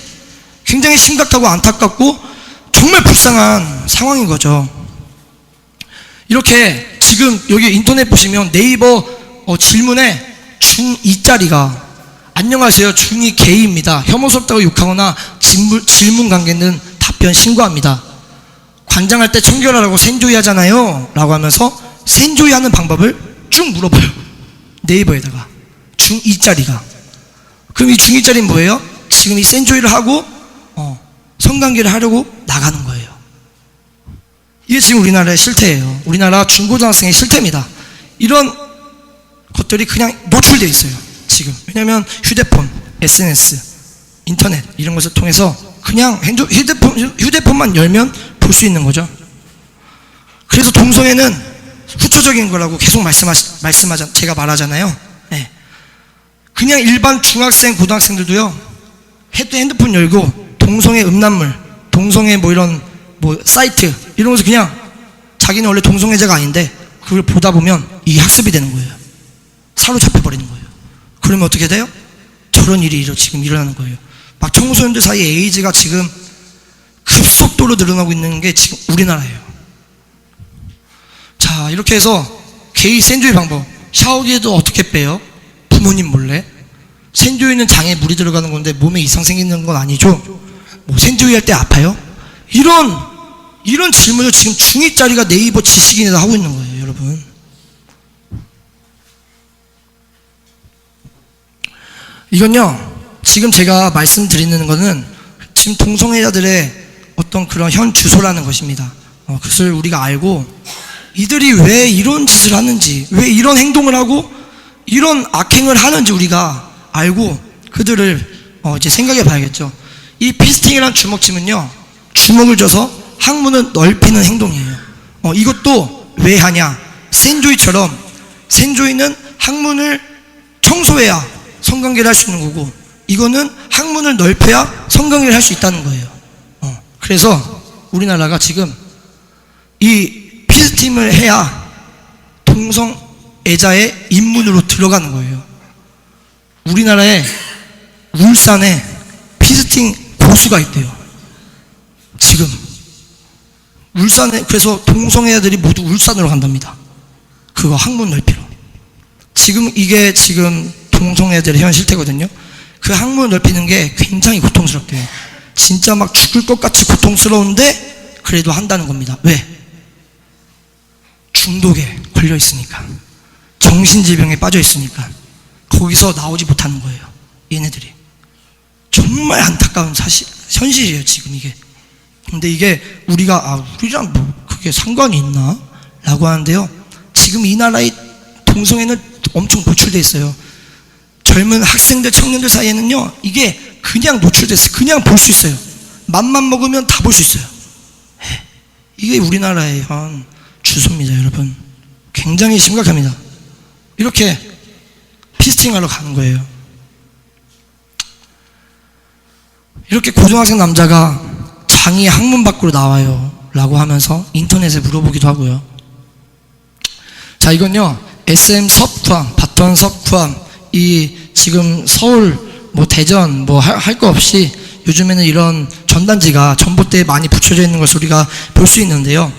굉장히 심각하고 안타깝고 정말 불쌍한 상황인 거죠. 이렇게 지금 여기 인터넷 보시면 네이버 질문에 중2짜리가 안녕하세요, 중2 게이입니다. 혐오스럽다고 욕하거나 질문 관계는 답변 신고합니다. 관장할 때 청결하라고 센조이 하잖아요 라고 하면서 센조이 하는 방법을 쭉 물어봐요. 네이버에다가. 중2짜리가. 그럼 이 중2짜리는 뭐예요? 지금 이 센조이를 하고 성관계를 하려고 나가는 거예요. 이게 지금 우리나라의 실태예요. 우리나라 중고등학생의 실태입니다. 이런 것들이 그냥 노출되어 있어요. 지금. 왜냐하면 휴대폰, SNS, 인터넷 이런 것을 통해서 그냥 휴대폰만 열면 볼 수 있는 거죠. 그래서 동성애는 후초적인 거라고 계속 제가 말하잖아요. 네. 그냥 일반 중학생, 고등학생들도요, 핸드폰 열고 동성애 음란물, 동성애 이런 사이트 이런 것을 그냥 자기는 원래 동성애자가 아닌데 그걸 보다 보면 이게 학습이 되는 거예요. 사로잡혀 버리는 거예요. 그러면 어떻게 돼요? 저런 일이 지금 일어나는 거예요. 막 청소년들 사이에 에이즈가 지금 급속도로 늘어나고 있는 게 지금 우리나라예요. 자, 이렇게 해서 게이 센조이 방법. 샤워기에도 어떻게 빼요? 부모님 몰래. 센조이는 장에 물이 들어가는 건데 몸에 이상 생기는 건 아니죠. 센조이 할 때 아파요? 이런 질문을 지금 중2짜리가 네이버 지식인에다 하고 있는 거예요, 여러분. 이건요, 지금 제가 말씀드리는 거는 지금 동성애자들의 어떤 그런 현 주소라는 것입니다. 그것을 우리가 알고 이들이 왜 이런 짓을 하는지, 왜 이런 행동을 하고 이런 악행을 하는지 우리가 알고 그들을 이제 생각해 봐야겠죠. 이 피스팅이라는 주먹침은요, 주먹을 줘서 학문을 넓히는 행동이에요. 이것도 왜 하냐? 센조이처럼 센조이는 학문을 청소해야 성관계를 할 수 있는 거고, 이거는 학문을 넓혀야 성관계를 할 수 있다는 거예요. 그래서 우리나라가 지금 이 피스팅을 해야 동성애자의 입문으로 들어가는 거예요. 우리나라에 울산에 피스팅 고수가 있대요. 지금 울산에. 그래서 동성애자들이 모두 울산으로 간답니다. 그거 학문 넓히러. 지금 이게 지금 동성애자들의 현 실태거든요. 그 학문을 넓히는 게 굉장히 고통스럽대요. 진짜 막 죽을 것 같이 고통스러운데 그래도 한다는 겁니다. 왜? 중독에 걸려 있으니까, 정신질병에 빠져 있으니까 거기서 나오지 못하는 거예요, 얘네들이. 정말 안타까운 현실이에요, 지금 이게. 근데 이게 우리랑 그게 상관이 있나? 라고 하는데요, 지금 이 나라의 동성애는 엄청 노출되어 있어요. 젊은 학생들, 청년들 사이에는요, 이게 그냥 노출됐어요. 그냥 볼 수 있어요. 맘만 먹으면 다 볼 수 있어요. 이게 우리나라의 현 주소입니다, 여러분. 굉장히 심각합니다. 이렇게 피스팅하러 가는 거예요. 이렇게 고등학생 남자가 장이 학문 밖으로 나와요. 라고 하면서 인터넷에 물어보기도 하고요. 자, 이건요, SM 섭 바텀 섭 이 지금 서울 뭐 대전 뭐 할 거 없이 요즘에는 이런 전단지가 전봇대에 많이 붙여져 있는 것을 우리가 볼 수 있는데요.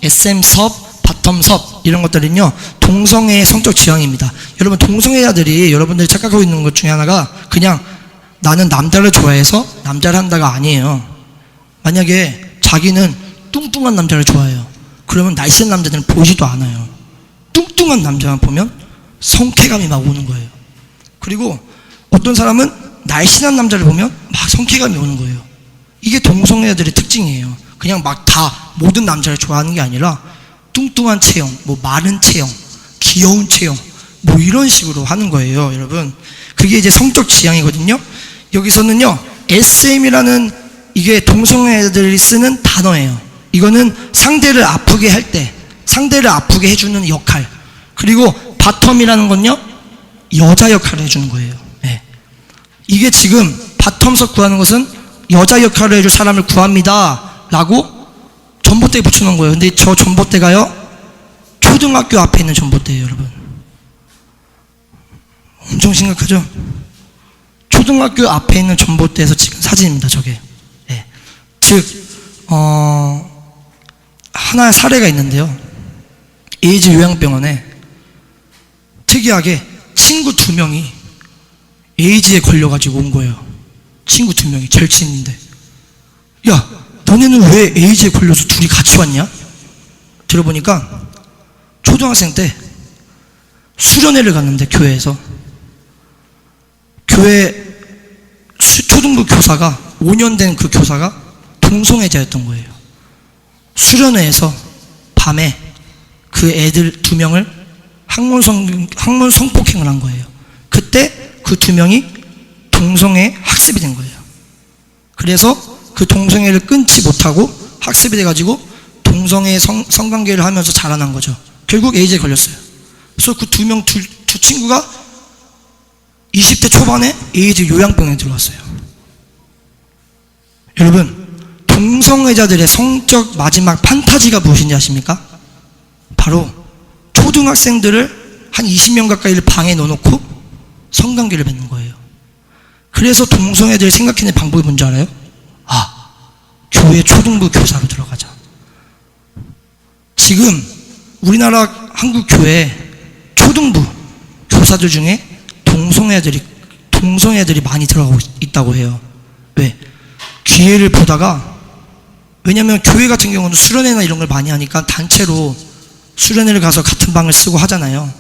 SM 섭 바텀 섭 이런 것들은요, 동성애의 성적 지향입니다. 여러분, 동성애자들이 여러분들이 착각하고 있는 것 중에 하나가 그냥 나는 남자를 좋아해서 남자를 한다가 아니에요. 만약에 자기는 뚱뚱한 남자를 좋아해요. 그러면 날쌘 남자들은 보이지도 않아요. 뚱뚱한 남자만 보면 성쾌감이 막 오는 거예요. 그리고 어떤 사람은 날씬한 남자를 보면 막 성쾌감이 오는 거예요. 이게 동성애자들의 특징이에요. 그냥 막 다 모든 남자를 좋아하는 게 아니라 뚱뚱한 체형, 뭐 마른 체형, 귀여운 체형, 뭐 이런 식으로 하는 거예요, 여러분. 그게 이제 성적 지향이거든요. 여기서는요, SM이라는 이게 동성애자들이 쓰는 단어예요. 이거는 상대를 아프게 할 때, 상대를 아프게 해주는 역할. 그리고 바텀이라는 건요, 여자 역할을 해주는 거예요. 네. 이게 지금 바텀석 구하는 것은 여자 역할을 해줄 사람을 구합니다 라고 전봇대에 붙여놓은 거예요. 근데 저 전봇대가요, 초등학교 앞에 있는 전봇대예요, 여러분. 엄청 심각하죠? 초등학교 앞에 있는 전봇대에서 찍은 사진입니다, 저게. 네. 즉, 하나의 사례가 있는데요. 에이즈 요양병원에 특이하게 친구 2명이 에이즈에 걸려가지고 온 거예요. 친구 2명이, 절친인데. 야, 너네는 왜 에이즈에 걸려서 둘이 같이 왔냐? 들어보니까 초등학생 때 수련회를 갔는데, 교회에서 교회 초등부 교사가, 5년 된 그 교사가 동성애자였던 거예요. 수련회에서 밤에 그 애들 2명을 학문 성폭행을 한 거예요. 그때 그 2명이 동성애 학습이 된 거예요. 그래서 그 동성애를 끊지 못하고 학습이 돼가지고 동성애 성관계를 하면서 자라난 거죠. 결국 에이즈에 걸렸어요. 그래서 그 두 친구가 20대 초반에 에이즈 요양병원에 들어왔어요. 여러분, 동성애자들의 성적 마지막 판타지가 무엇인지 아십니까? 바로 초등학생들을 한 20명 가까이를 방에 넣어놓고 성관계를 맺는 거예요. 그래서 동성애들이 생각해낸 방법이 뭔지 알아요? 아, 교회 초등부 교사로 들어가자. 지금 우리나라 한국 교회 초등부 교사들 중에 동성애들이 많이 들어가고 있다고 해요. 왜? 기회를 보다가, 왜냐면 교회 같은 경우는 수련회나 이런 걸 많이 하니까 단체로 수련회를 가서 같은 방을 쓰고 하잖아요.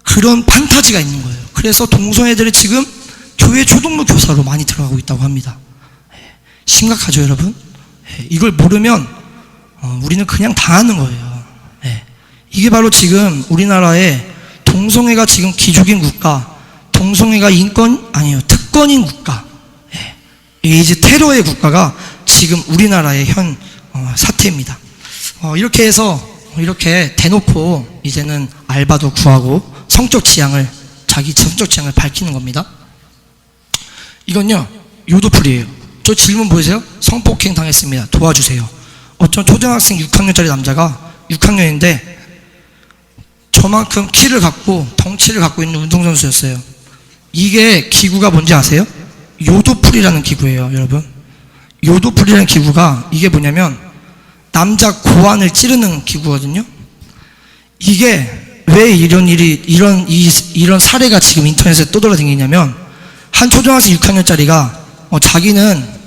그런 판타지가 있는 거예요. 그래서 동성애들이 지금 교회 초등부 교사로 많이 들어가고 있다고 합니다. 심각하죠, 여러분? 이걸 모르면 우리는 그냥 당하는 거예요. 이게 바로 지금 우리나라의 동성애가 지금 기죽인 국가, 동성애가 특권인 국가, 에이즈 테러의 국가가 지금 우리나라의 현 사태입니다. 이렇게 해서 이렇게 대놓고 이제는 알바도 구하고 자기 성적 지향을 밝히는 겁니다. 이건요, 요도풀이에요. 저 질문 보이세요? 성폭행 당했습니다. 도와주세요. 어떤 초등학생 6학년짜리 남자가 6학년인데 저만큼 키를 갖고 덩치를 갖고 있는 운동선수였어요. 이게 기구가 뭔지 아세요? 요도풀이라는 기구예요, 여러분. 요도풀이라는 기구가 이게 뭐냐면 남자 고환을 찌르는 기구거든요. 이게 왜 이런 사례가 지금 인터넷에 떠돌아다니냐면, 한 초등학생 6학년짜리가 자기는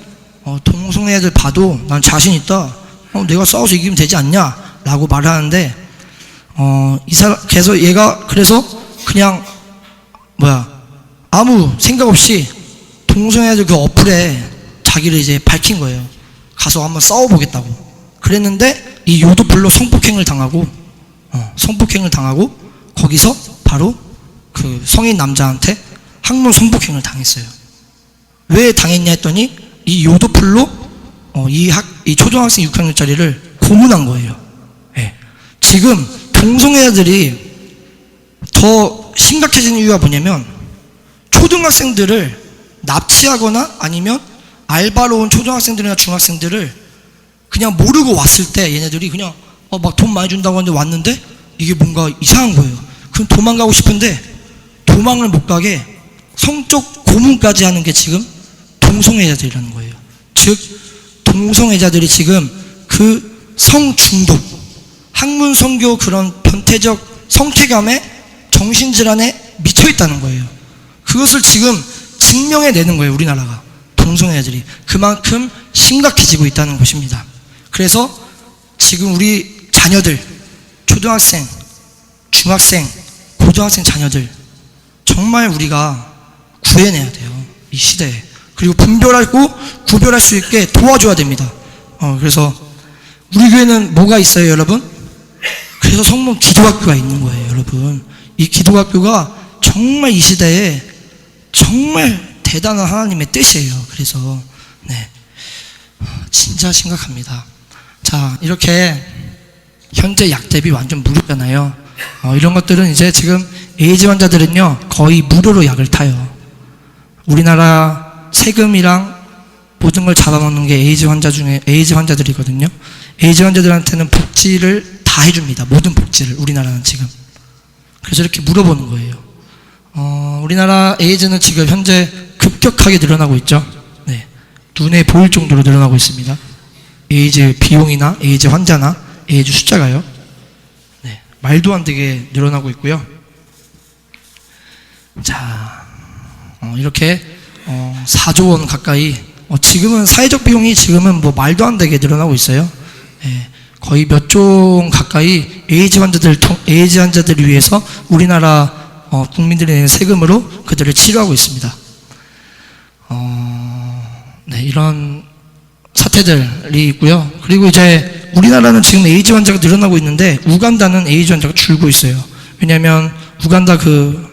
동성애들 봐도 난 자신 있다, 내가 싸워서 이기면 되지 않냐 라고 말하는데, 그래서 그냥 아무 생각 없이 동성애들 그 어플에 자기를 이제 밝힌 거예요. 가서 한번 싸워보겠다고. 그랬는데 이 요도풀로 성폭행을 당하고 거기서 바로 그 성인 남자한테 학문 성폭행을 당했어요. 왜 당했냐 했더니 이 요도풀로 이 초등학생 6학년짜리를 고문한 거예요. 지금 동성애자들이 더 심각해지는 이유가 뭐냐면, 초등학생들을 납치하거나 아니면 알바로 온 초등학생들이나 중학생들을 그냥 모르고 왔을 때 얘네들이 그냥 막 돈 많이 준다고 하는데 왔는데 이게 뭔가 이상한 거예요. 그럼 도망가고 싶은데 도망을 못 가게 성적 고문까지 하는 게 지금 동성애자들이라는 거예요. 즉 동성애자들이 지금 그 성중독, 학문성교 그런 변태적 성쾌감에 정신질환에 미쳐있다는 거예요. 그것을 지금 증명해내는 거예요. 우리나라가 동성애자들이 그만큼 심각해지고 있다는 것입니다. 그래서 지금 우리 자녀들, 초등학생, 중학생, 고등학생 자녀들 정말 우리가 구해내야 돼요. 이 시대에. 그리고 분별하고 구별할 수 있게 도와줘야 됩니다. 그래서 우리 교회는 뭐가 있어요, 여러분? 그래서 성문 기도학교가 있는 거예요, 여러분. 이 기도학교가 정말 이 시대에 정말 대단한 하나님의 뜻이에요. 그래서 네, 진짜 심각합니다. 자, 이렇게 현재 약 대비 완전 무료잖아요. 이런 것들은 이제 지금 에이즈 환자들은요 거의 무료로 약을 타요. 우리나라 세금이랑 모든 걸 잡아먹는 게 에이즈 환자들이거든요. 에이즈 환자들한테는 복지를 다 해줍니다. 모든 복지를 우리나라는 지금. 그래서 이렇게 물어보는 거예요. 우리나라 에이즈는 지금 현재 급격하게 늘어나고 있죠. 네, 눈에 보일 정도로 늘어나고 있습니다. 에이즈 비용이나 에이즈 환자나 에이즈 숫자가요. 네, 말도 안 되게 늘어나고 있고요. 자, 이렇게 4조 원 가까이 지금은 사회적 비용이 지금은 뭐 말도 안 되게 늘어나고 있어요. 네, 거의 몇 조 원 가까이 에이즈 환자들을 위해서 우리나라 국민들이 내는 세금으로 그들을 치료하고 있습니다. 네, 이런 사태들이 있고요. 그리고 이제 우리나라는 지금 에이즈 환자가 늘어나고 있는데 우간다는 에이즈 환자가 줄고 있어요. 왜냐하면 우간다 그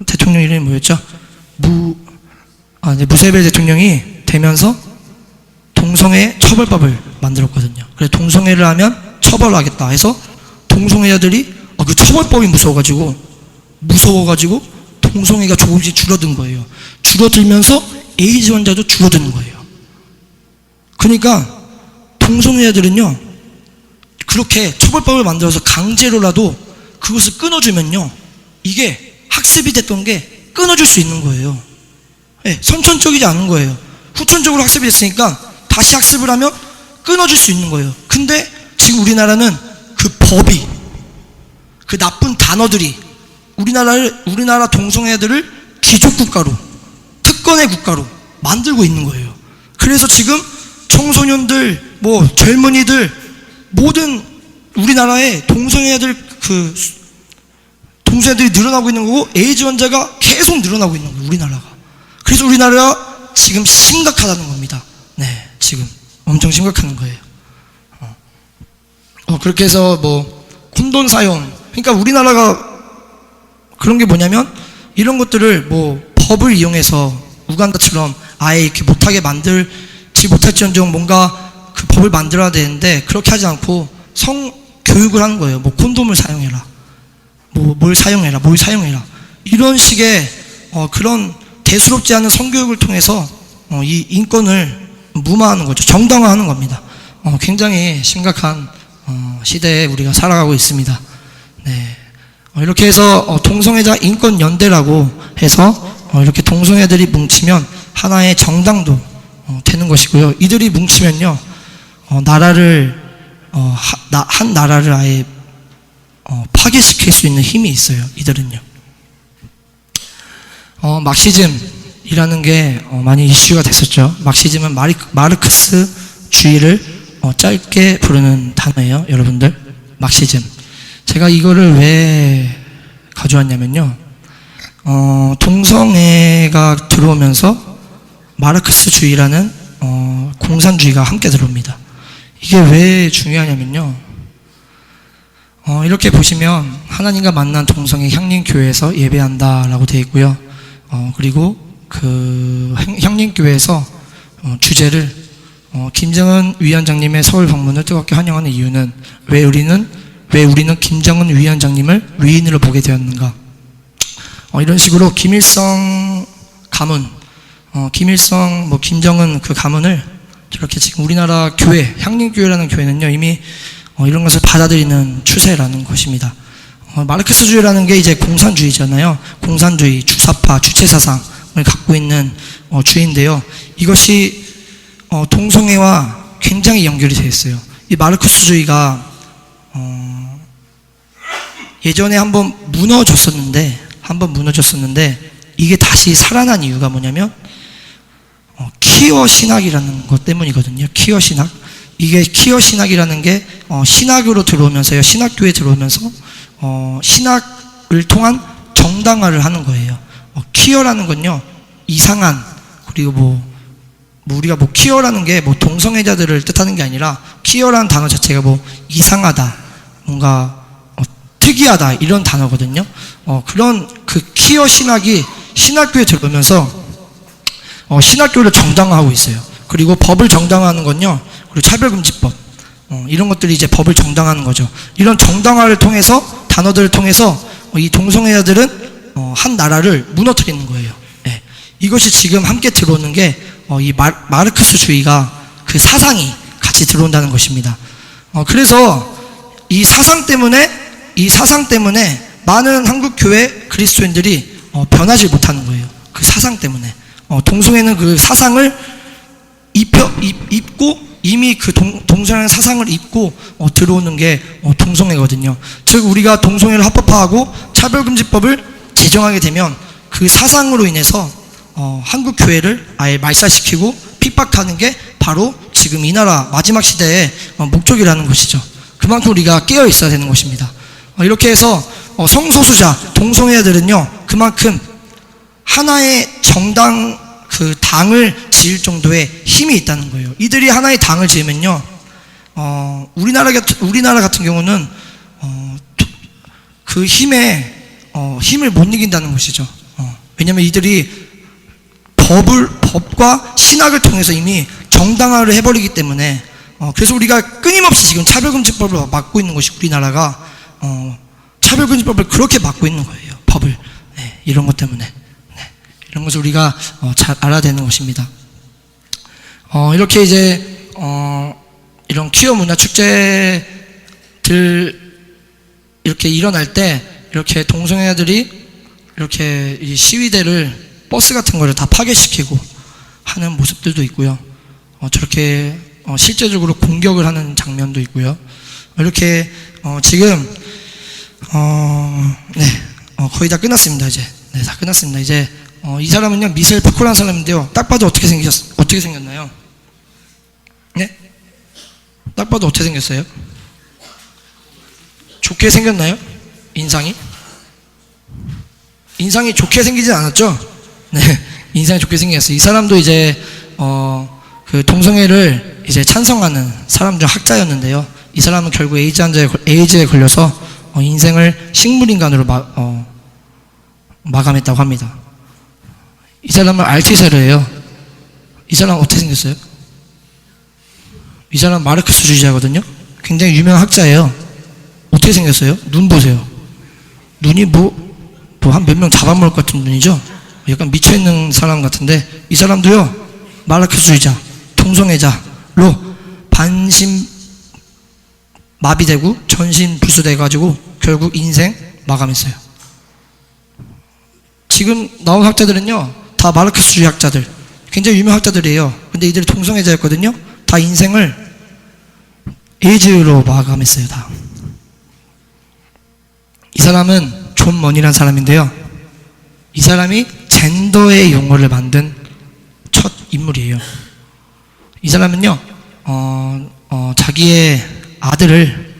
대통령 이름이 뭐였죠? 무세베 대통령이 되면서 동성애 처벌법을 만들었거든요. 그래서 동성애를 하면 처벌하겠다 해서 동성애자들이 그 처벌법이 무서워가지고 동성애가 조금씩 줄어든 거예요. 줄어들면서 에이즈 환자도 줄어드는 거예요. 그러니까 동성애자들은요 그렇게 처벌법을 만들어서 강제로라도 그것을 끊어주면요 이게 학습이 됐던 게 끊어질 수 있는 거예요. 네, 선천적이지 않은 거예요. 후천적으로 학습이 됐으니까 다시 학습을 하면 끊어질 수 있는 거예요. 근데 지금 우리나라는 그 법이, 그 나쁜 단어들이 우리나라 동성애들을 귀족국가로, 특권의 국가로 만들고 있는 거예요. 그래서 지금 청소년들, 젊은이들, 모든 우리나라의 동성애들이 늘어나고 있는 거고, 에이즈 환자가 계속 늘어나고 있는 거예요, 우리나라가. 그래서 우리나라가 지금 심각하다는 겁니다. 네, 지금 엄청 심각한 거예요. 그렇게 해서 콘돔 사용, 그러니까 우리나라가 그런 게 뭐냐면 이런 것들을 법을 이용해서 우간다처럼 아예 이렇게 못하게 만들지 못할지언정 뭔가 그 법을 만들어야 되는데 그렇게 하지 않고 성교육을 하는 거예요. 콘돔을 사용해라, 뭘 사용해라 이런 식의 그런 대수롭지 않은 성교육을 통해서 이 인권을 무마하는 거죠. 정당화하는 겁니다. 굉장히 심각한 시대에 우리가 살아가고 있습니다. 네, 이렇게 해서 동성애자 인권연대라고 해서 이렇게 동성애들이 뭉치면 하나의 정당도 되는 것이고요. 이들이 뭉치면요 한 나라를 아예 파괴시킬 수 있는 힘이 있어요. 이들은요. 막시즘이라는 게 많이 이슈가 됐었죠. 막시즘은 마르크스주의를 짧게 부르는 단어예요. 여러분들, 막시즘. 제가 이거를 왜 가져왔냐면요, 동성애가 들어오면서 마르크스주의라는 공산주의가 함께 들어옵니다. 이게 왜 중요하냐면요, 이렇게 보시면 하나님과 만난 동성애 향림교회에서 예배한다라고 되어 있고요. 그리고 그 향림교회에서 주제를 김정은 위원장님의 서울 방문을 뜨겁게 환영하는 이유는 왜 우리는 김정은 위원장님을 위인으로 보게 되었는가. 이런 식으로 김일성 가문, 김정은 그 가문을 저렇게 지금 우리나라 교회, 향림교회라는 교회는요, 이미 이런 것을 받아들이는 추세라는 것입니다. 마르크스주의라는 게 이제 공산주의잖아요. 공산주의, 주사파, 주체사상을 갖고 있는 주의인데요. 이것이 동성애와 굉장히 연결이 되어 있어요. 이 마르크스주의가 예전에 한번 무너졌었는데 이게 다시 살아난 이유가 뭐냐면 퀴어 신학이라는 것 때문이거든요. 퀴어 신학. 이게 퀴어 신학이라는 게 신학으로 들어오면서요. 신학교에 들어오면서 신학을 통한 정당화를 하는 거예요. 퀴어라는 건요, 이상한, 그리고 뭐 우리가 퀴어라는 게 동성애자들을 뜻하는 게 아니라, 퀴어라는 단어 자체가 이상하다, 뭔가 특이하다, 이런 단어거든요. 그런 그 퀴어 신학이 신학교에 들어오면서 신학교를 정당화하고 있어요. 그리고 법을 정당화하는 건요, 그리고 차별금지법, 이런 것들이 이제 법을 정당화하는 거죠. 이런 정당화를 통해서, 단어들을 통해서 이 동성애자들은 한 나라를 무너뜨리는 거예요. 네. 이것이 지금 함께 들어오는 게 이 마르크스주의가, 그 사상이 같이 들어온다는 것입니다. 그래서 이 사상 때문에 많은 한국 교회 그리스도인들이 변하지 못하는 거예요. 그 사상 때문에. 동성애는 그 사상을 입고, 이미 그 동성애 사상을 입고 들어오는 게 동성애거든요. 즉 우리가 동성애를 합법화하고 차별금지법을 제정하게 되면 그 사상으로 인해서 한국 교회를 아예 말살시키고 핍박하는 게 바로 지금 이 나라 마지막 시대의 목적이라는 것이죠. 그만큼 우리가 깨어 있어야 되는 것입니다. 이렇게 해서 성소수자, 동성애자들은요, 그만큼 하나의 정당, 그 당을 지을 정도의 힘이 있다는 거예요. 이들이 하나의 당을 지으면요, 우리나라 같은 경우는 그 힘을 못 이긴다는 것이죠. 왜냐하면 이들이 법과 신학을 통해서 이미 정당화를 해버리기 때문에, 그래서 우리가 끊임없이 지금 차별금지법을 막고 있는 것이, 우리나라가 차별금지법을 그렇게 막고 있는 거예요. 법을. 네, 이런 것 때문에. 네, 이런 것을 우리가 잘 알아야 되는 것입니다. 이렇게 이제 이런 퀴어 문화 축제들 이렇게 일어날 때, 이렇게 동성애자들이 이렇게 이 시위대를, 버스 같은 거를 다 파괴시키고 하는 모습들도 있고요. 저렇게 실제적으로 공격을 하는 장면도 있고요. 이렇게 지금 거의 다 끝났습니다. 이제 다 끝났습니다. 이제 이 사람은요, 미셀 피코라는 사람인데요, 딱 봐도 어떻게 생겼나요? 네? 딱 봐도 어떻게 생겼어요? 좋게 생겼나요? 인상이 좋게 생기진 않았죠? 네, 인상이 좋게 생겼어요. 이 사람도 이제 그 동성애를 이제 찬성하는 사람 중 학자였는데요. 이 사람은 결국 에이즈에 걸려서 인생을 식물인간으로 마감했다고 합니다. 이 사람은 알티세르예요. 이 사람 어떻게 생겼어요? 이 사람 마르크스주의자거든요. 굉장히 유명한 학자예요. 어떻게 생겼어요? 눈 보세요. 눈이 한 몇 명 잡아먹을 것 같은 눈이죠? 약간 미쳐있는 사람 같은데, 이 사람도요, 마르크스주의자, 동성애자로 반신 마비되고 전신 불수돼가지고 결국 인생 마감했어요. 지금 나온 학자들은요, 다 마르크스주의 학자들, 굉장히 유명한 학자들이에요. 근데 이들이 동성애자였거든요. 다 인생을 에이즈로 마감했어요. 다. 이 사람은 존 머니라는 사람인데요, 이 사람이 젠더의 용어를 만든 첫 인물이에요. 이 사람은요, 자기의 아들을,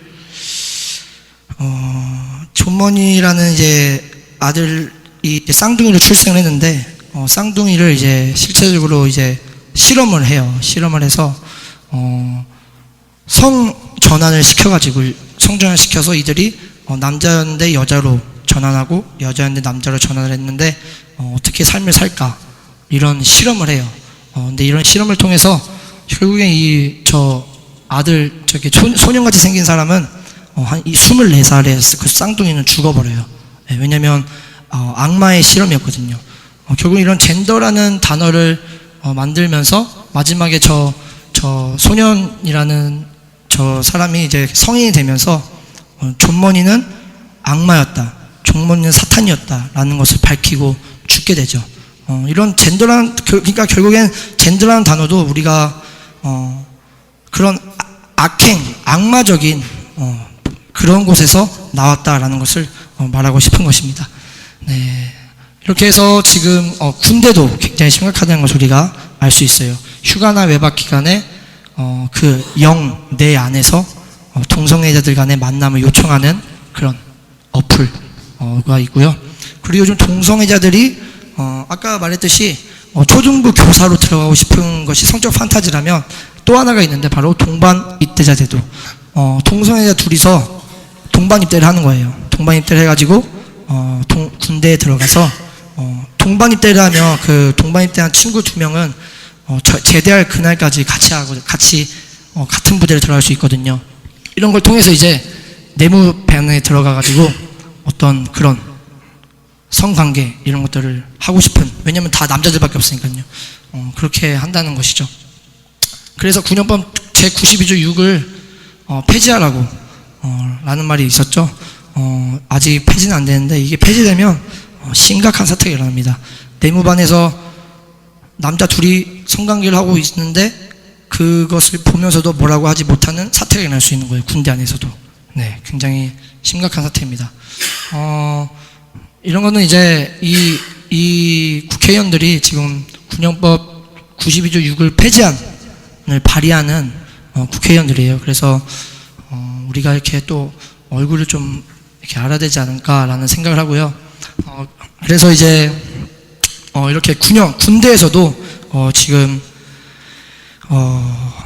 존 머니라는 이제 아들이 쌍둥이로 출생을 했는데, 쌍둥이를 이제 실제적으로 이제 실험을 해요. 실험을 해서 성전환을 시켜서 이들이 남자였는데 여자로 전환하고, 여자였는데 남자로 전환을 했는데 어떻게 삶을 살까, 이런 실험을 해요. 근데 이런 실험을 통해서 결국엔 저 아들, 저기 소년같이 생긴 사람은 한 24살에 그 쌍둥이는 죽어버려요. 네, 왜냐면 악마의 실험이었거든요. 결국 이런 젠더라는 단어를 만들면서 마지막에 저 저 소년이라는 저 사람이 이제 성인이 되면서 존머니는 악마였다, 존머니는 사탄이었다라는 것을 밝히고 죽게 되죠. 이런 젠더라는, 그러니까 결국엔 젠더라는 단어도 우리가 그런 악행, 악마적인 그런 곳에서 나왔다라는 것을 말하고 싶은 것입니다. 네. 이렇게 해서 지금 군대도 굉장히 심각하다는 것을 우리가 알 수 있어요. 휴가나 외박 기간에 그 영 내 안에서 동성애자들 간의 만남을 요청하는 그런 어플가 있고요. 그리고 요즘 동성애자들이 아까 말했듯이 초중고 교사로 들어가고 싶은 것이 성적 판타지라면 또 하나가 있는데 바로 동반 입대자 제도. 동성애자 둘이서 동반 입대를 하는 거예요. 동반 입대를 해가지고 군대에 들어가서 동반 입대를 하면 그 동반 입대한 친구 2명은 제대할 그날까지 같이 같은 부대를 들어갈 수 있거든요. 이런 걸 통해서 이제 내무반에 들어가가지고 어떤 그런 성관계 이런 것들을 하고 싶은, 왜냐면 다 남자들밖에 없으니까요. 그렇게 한다는 것이죠. 그래서 군형법 제92조 6을 폐지하라고 라는 말이 있었죠. 아직 폐지는 안 되는데 이게 폐지되면 심각한 사태가 일어납니다. 내무반에서 남자 둘이 성관계를 하고 있는데 그것을 보면서도 뭐라고 하지 못하는 사태가 일어날 수 있는 거예요. 군대 안에서도. 네, 굉장히 심각한 사태입니다. 이런 거는 이제 이 국회의원들이 지금 군형법 92조 6을 폐지안을 발의하는 국회의원들이에요. 그래서 우리가 이렇게 또 얼굴을 좀 이렇게 알아야 되지 않을까라는 생각을 하고요. 그래서 이제 이렇게 군대에서도 지금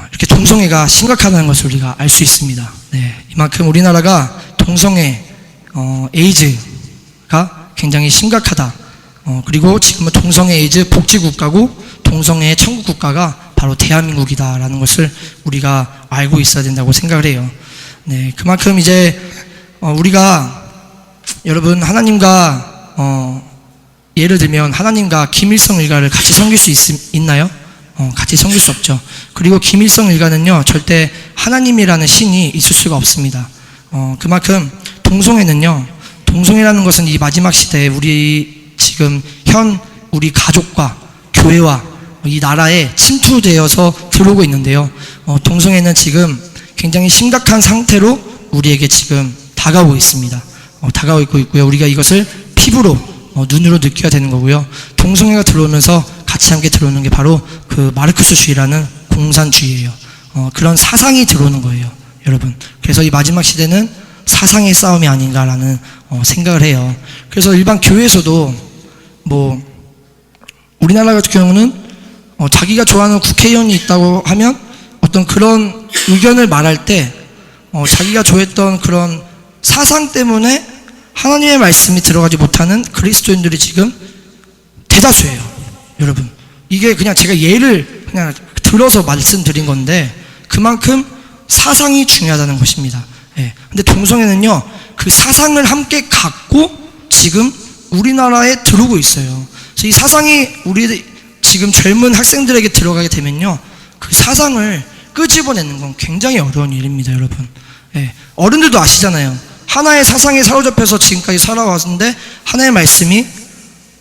이렇게 동성애가 심각하다는 것을 우리가 알 수 있습니다. 네, 이만큼 우리나라가 동성애, 에이즈가 굉장히 심각하다. 그리고 지금은 동성애 에이즈 복지국가고 동성애 천국국가가 바로 대한민국이다라는 것을 우리가 알고 있어야 된다고 생각을 해요. 네, 그만큼 이제 우리가 여러분 하나님과 예를 들면 하나님과 김일성 일가를 같이 섬길 수 있나요? 같이 섬길 수 없죠. 그리고 김일성 일가는요 절대 하나님이라는 신이 있을 수가 없습니다. 그만큼 동성애라는 것은 이 마지막 시대에 우리 지금 우리 가족과 교회와 이 나라에 침투되어서 들어오고 있는데요. 동성애는 지금 굉장히 심각한 상태로 우리에게 지금 다가오고 있습니다. 다가오고 있고요. 우리가 이것을 피부로 눈으로 느껴야 되는 거고요. 동성애가 들어오면서 같이 함께 들어오는 게 바로 그 마르크스주의라는 공산주의예요. 그런 사상이 들어오는 거예요, 여러분. 그래서 이 마지막 시대는 사상의 싸움이 아닌가라는 생각을 해요. 그래서 일반 교회에서도 우리나라 같은 경우는 자기가 좋아하는 국회의원이 있다고 하면 어떤 그런 의견을 말할 때 자기가 좋아했던 그런 사상 때문에 하나님의 말씀이 들어가지 못하는 그리스도인들이 지금 대다수예요, 여러분. 이게 그냥 제가 예를 그냥 들어서 말씀드린 건데 그만큼 사상이 중요하다는 것입니다. 예. 근데 동성애는요 그 사상을 함께 갖고 지금 우리나라에 들어오고 있어요. 그래서 이 사상이 우리 지금 젊은 학생들에게 들어가게 되면요 그 사상을 끄집어내는 건 굉장히 어려운 일입니다, 여러분. 예. 어른들도 아시잖아요. 하나의 사상에 사로잡혀서 지금까지 살아왔는데 하나의 말씀이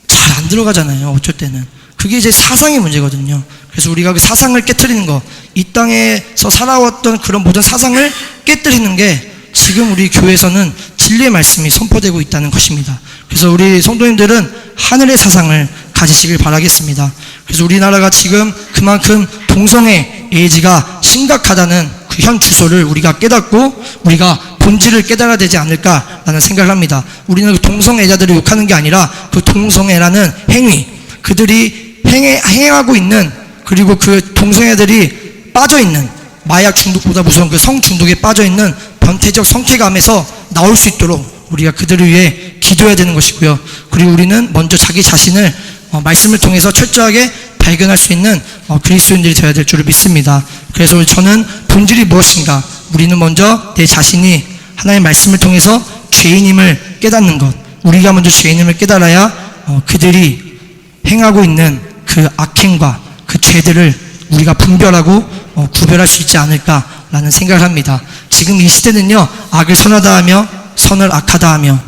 잘 안 들어가잖아요, 어쩔 때는. 그게 이제 사상의 문제거든요. 그래서 우리가 그 사상을 깨트리는 거, 이 땅에서 살아왔던 그런 모든 사상을 깨트리는 게 지금 우리 교회에서는 진리의 말씀이 선포되고 있다는 것입니다. 그래서 우리 성도님들은 하늘의 사상을 가지시길 바라겠습니다. 그래서 우리나라가 지금 그만큼 동성애 에이즈가 심각하다는 그 현 주소를 우리가 깨닫고 우리가 본질을 깨달아야 되지 않을까라는 생각을 합니다. 우리는 그 동성애자들을 욕하는 게 아니라 그 동성애라는 행위, 그들이 행하고 있는, 그리고 그 동성애들이 빠져있는 마약 중독보다 무서운 그 성 중독에 빠져있는 변태적 성취감에서 나올 수 있도록 우리가 그들을 위해 기도해야 되는 것이고요. 그리고 우리는 먼저 자기 자신을 말씀을 통해서 철저하게 발견할 수 있는 그리스도인들이 되어야 될 줄을 믿습니다. 그래서 저는 본질이 무엇인가, 우리는 먼저 내 자신이 하나님의 말씀을 통해서 죄인임을 깨닫는 것, 우리가 먼저 죄인임을 깨달아야 그들이 행하고 있는 그 악행과 그 죄들을 우리가 분별하고 구별할 수 있지 않을까라는 생각을 합니다. 지금 이 시대는요, 악을 선하다 하며 선을 악하다 하며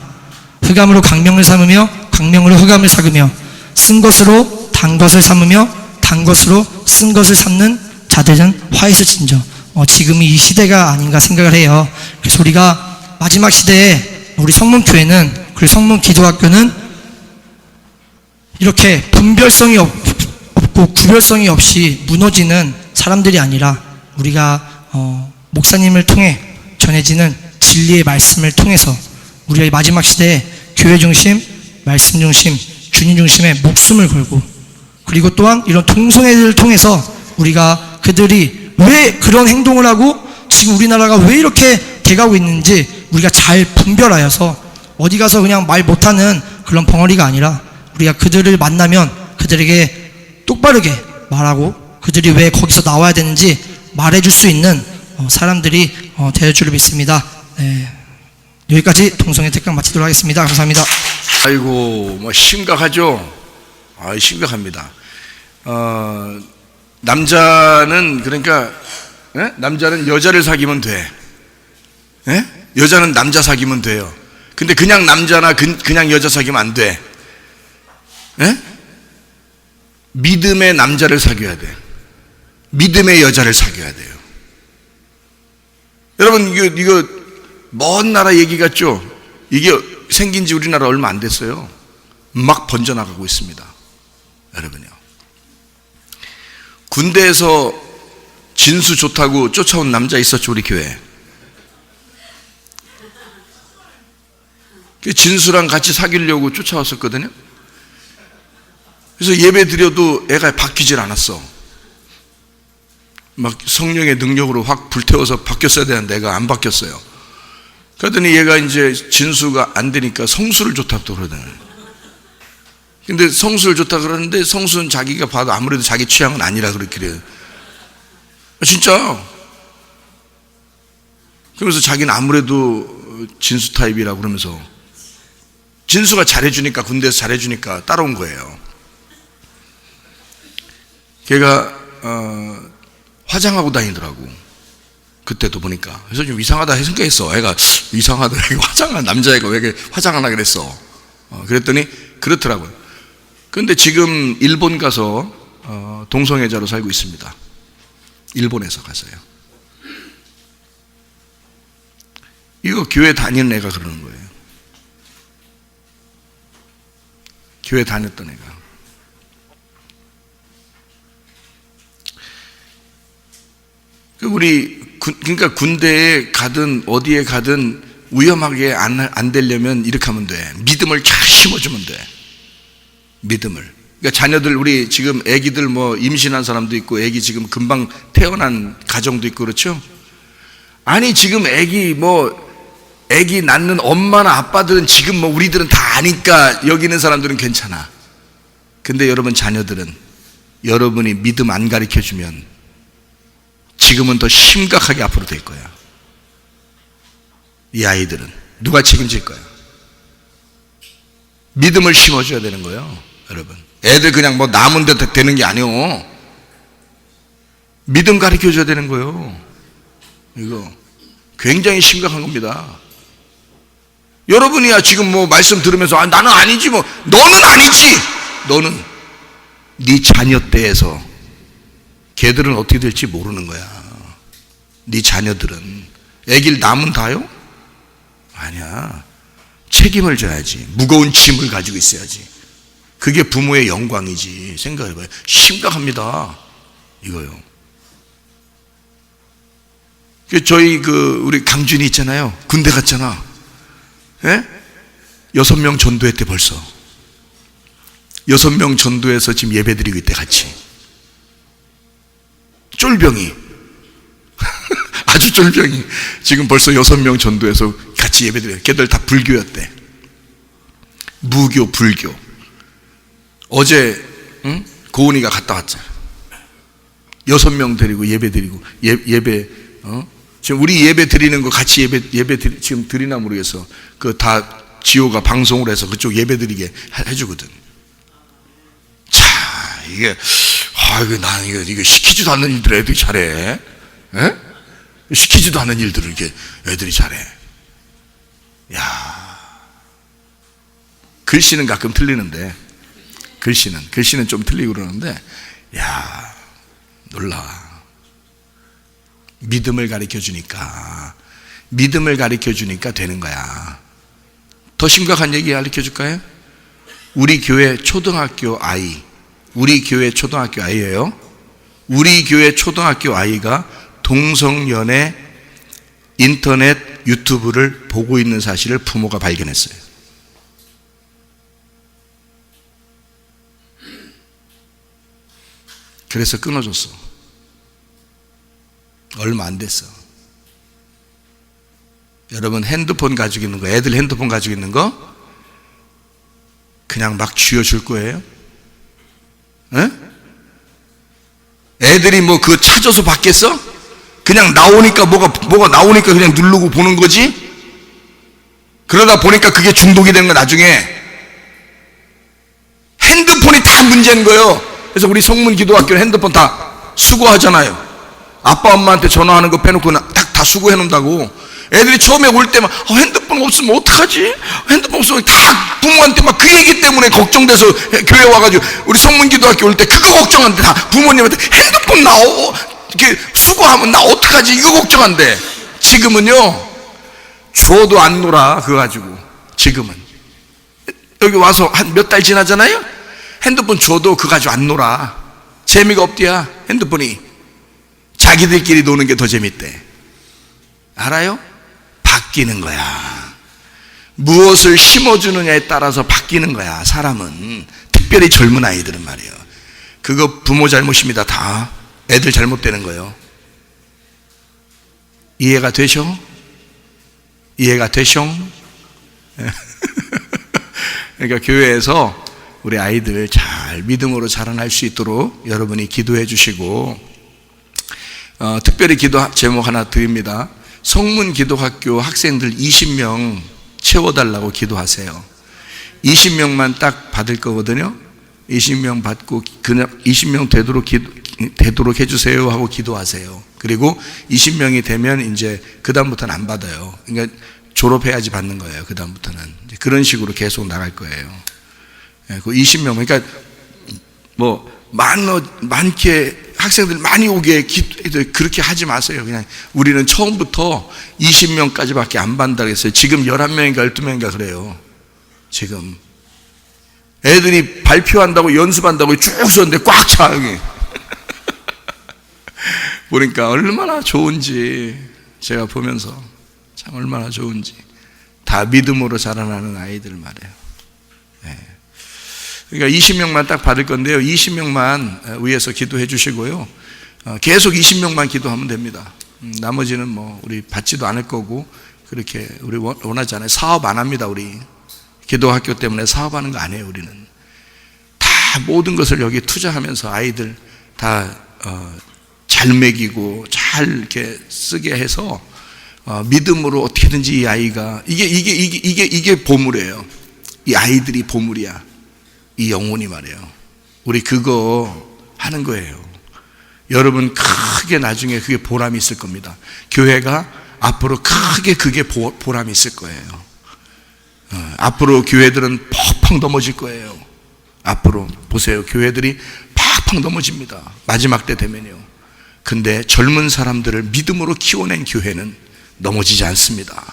흑암으로 강명을 삼으며 강명으로 흑암을 삭으며 쓴 것으로 단 것을 삼으며 단 것으로 쓴 것을 삼는 자들은 화이스진저. 지금이 이 시대가 아닌가 생각을 해요. 그래서 우리가 마지막 시대에 우리 성문교회는, 그리고 성문기도학교는 이렇게 분별성이 없고 구별성이 없이 무너지는 사람들이 아니라 우리가 목사님을 통해 전해지는 진리의 말씀을 통해서 우리가 이 마지막 시대에 교회 중심, 말씀 중심, 주님 중심의 목숨을 걸고, 그리고 또한 이런 동성애를 통해서 우리가 그들이 왜 그런 행동을 하고 지금 우리나라가 왜 이렇게 돼가고 있는지 우리가 잘 분별하여서 어디 가서 그냥 말 못하는 그런 벙어리가 아니라 우리가 그들을 만나면 그들에게 똑바르게 말하고 그들이 왜 거기서 나와야 되는지 말해줄 수 있는 사람들이 되어 줄을 믿습니다. 네. 여기까지 동성애 특강 마치도록 하겠습니다. 감사합니다. 아이고, 뭐 심각하죠. 심각합니다. 남자는 그러니까 남자는 여자를 사귀면 돼. 여자는 남자 사귀면 돼요. 근데 그냥 남자나 그냥 여자 사귀면 안 돼. 믿음의 남자를 사귀어야 돼. 믿음의 여자를 사귀어야 돼요. 여러분, 이거 먼 나라 얘기 같죠? 이게 생긴 지 우리나라 얼마 안 됐어요. 막 번져나가고 있습니다. 여러분요. 군대에서 진수 좋다고 쫓아온 남자 있었죠, 우리 교회. 진수랑 같이 사귀려고 쫓아왔었거든요. 그래서 예배 드려도 애가 바뀌질 않았어. 막 성령의 능력으로 확 불태워서 바뀌었어야 되는데 애가 안 바뀌었어요. 그러더니 얘가 이제 진수가 안 되니까 성수를 좋다고 그러더니. 근데 성수를 좋다 그러는데 성수는 자기가 봐도 아무래도 자기 취향은 아니라 그렇게 그래요. 진짜. 그러면서 자기는 아무래도 진수 타입이라고 그러면서 진수가 잘해주니까, 군대에서 잘해주니까 따라온 거예요. 걔가 화장하고 다니더라고. 그때도 보니까. 그래서 좀 이상하다 생각했어. 애가 이상하다. 화장한 남자애가 왜 이렇게 화장하나 그랬어. 그랬더니 그렇더라고요. 그런데 지금 일본 가서 동성애자로 살고 있습니다. 일본에서 가서요. 이거 교회 다니는 애가 그러는 거예요. 교회 다녔던 애가. 그러니까 군대에 가든 어디에 가든 위험하게 안 되려면 이렇게 하면 돼. 믿음을 잘 심어주면 돼. 믿음을. 그러니까 자녀들, 우리 지금 애기들 뭐 임신한 사람도 있고 애기 지금 금방 태어난 가정도 있고 그렇죠? 아니 지금 애기 낳는 엄마나 아빠들은 지금 우리들은 다 아니까 여기 있는 사람들은 괜찮아. 근데 여러분 자녀들은 여러분이 믿음 안 가르쳐주면 지금은 더 심각하게 앞으로 될 거야. 이 아이들은 누가 책임질 거야? 믿음을 심어줘야 되는 거예요, 여러분. 애들 그냥 남은 데 되는 게 아니오. 믿음 가르쳐줘야 되는 거예요. 이거 굉장히 심각한 겁니다. 여러분이야 지금 말씀 들으면서 나는 아니지 너는 아니지. 너는 네 자녀 때에서 걔들은 어떻게 될지 모르는 거야. 네 자녀들은 애길 남은 다요? 아니야. 책임을 져야지. 무거운 짐을 가지고 있어야지. 그게 부모의 영광이지. 생각해봐요. 심각합니다. 이거요. 저희 우리 강준이 있잖아요. 군대 갔잖아. 6명 전도했대 벌써. 6명 전도해서 지금 예배드리고 있대 같이. 쫄병이 아주 쫄병이 지금 벌써 6명 전도해서 같이 예배드려요. 걔들 다 불교였대. 무교, 불교. 어제 고은이가 갔다 왔잖아. 6명 데리고 예배드리고 예배 지금 우리 예배 드리는 거 같이 지금 드리나 모르겠어. 다 지호가 방송을 해서 그쪽 예배 드리게 해주거든. 자, 이게 나 이거 시키지도 않는 일들을 애들이 잘해. 에? 시키지도 않는 일들을 이렇게 애들이 잘해. 야, 글씨는 가끔 틀리는데, 글씨는 좀 틀리고 그러는데, 야, 놀라. 믿음을 가르쳐 주니까 되는 거야. 더 심각한 얘기 가르쳐 줄까요? 우리 교회 초등학교 아이예요. 우리 교회 초등학교 아이가 동성연애 인터넷 유튜브를 보고 있는 사실을 부모가 발견했어요. 그래서 끊어줬어. 얼마 안 됐어. 여러분, 핸드폰 가지고 있는 거, 애들 핸드폰 가지고 있는 거 그냥 막 쥐어줄 거예요? 에? 애들이 뭐 그거 찾아서 받겠어? 그냥 나오니까 뭐가 나오니까 그냥 누르고 보는 거지? 그러다 보니까 그게 중독이 되는 거. 나중에 핸드폰이 다 문제인 거예요. 그래서 우리 성문 기도학교는 핸드폰 다 수거하잖아요. 아빠 엄마한테 전화하는 거 빼놓고 다 수거해 놓는다고. 애들이 처음에 올 때만 핸드폰 없으면 어떡하지? 핸드폰 없으면 다 부모한테 막 그 얘기 때문에 걱정돼서 교회 와가지고 우리 성문기도학교 올 때 그거 걱정한대. 다 부모님한테 핸드폰 이렇게 수거하면 나 어떡하지? 이거 걱정한대. 지금은요, 줘도 안 놀아. 그거 가지고. 지금은 여기 와서 한 몇 달 지나잖아요. 핸드폰 줘도 그거 가지고 안 놀아. 재미가 없대야. 핸드폰이. 자기들끼리 노는 게 더 재밌대. 알아요? 바뀌는 거야. 무엇을 심어주느냐에 따라서 바뀌는 거야. 사람은. 특별히 젊은 아이들은 말이에요. 그거 부모 잘못입니다. 다 애들 잘못되는 거예요. 이해가 되셔? 그러니까 교회에서 우리 아이들 잘 믿음으로 자라날 수 있도록 여러분이 기도해 주시고, 특별히 기도 제목 하나 드립니다. 성문 기도학교 학생들 20명 채워달라고 기도하세요. 20명만 딱 받을 거거든요. 20명 받고 그냥 20명 되도록 해주세요 하고 기도하세요. 그리고 20명이 되면 이제 그 다음부터는 안 받아요. 그러니까 졸업해야지 받는 거예요. 그 다음부터는 그런 식으로 계속 나갈 거예요. 그 20명, 그러니까 뭐 많게 학생들 많이 오게 그렇게 하지 마세요. 그냥 우리는 처음부터 20명까지밖에 안 받는다고 했어요. 지금 11명인가 12명인가 그래요. 지금 애들이 발표한다고 연습한다고 쭉 썼는데 꽉 차 여기. 보니까 얼마나 좋은지 제가 보면서 참 얼마나 좋은지. 다 믿음으로 자라나는 아이들 말이에요. 네. 그러니까 20명만 딱 받을 건데요. 20명만 위해서 기도해 주시고요. 계속 20명만 기도하면 됩니다. 나머지는 뭐 우리 받지도 않을 거고 그렇게 우리 원하지 않아요. 사업 안 합니다. 우리 기도학교 때문에 사업하는 거 안 해요. 우리는 다 모든 것을 여기 투자하면서 아이들 다 잘 먹이고 잘 이렇게 쓰게 해서 믿음으로 어떻게든지 이 아이가 이게 보물이에요. 이 아이들이 보물이야. 이 영혼이 말이에요. 우리 그거 하는 거예요. 여러분 크게 나중에 그게 보람이 있을 겁니다. 교회가 앞으로 크게 그게 보람이 있을 거예요. 앞으로 교회들은 펑펑 넘어질 거예요. 앞으로 보세요. 교회들이 팍팍 넘어집니다. 마지막 때 되면요. 근데 젊은 사람들을 믿음으로 키워낸 교회는 넘어지지 않습니다.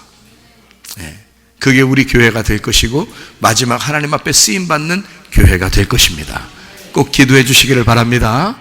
네. 그게 우리 교회가 될 것이고 마지막 하나님 앞에 쓰임받는 교회가 될 것입니다. 꼭 기도해 주시기를 바랍니다.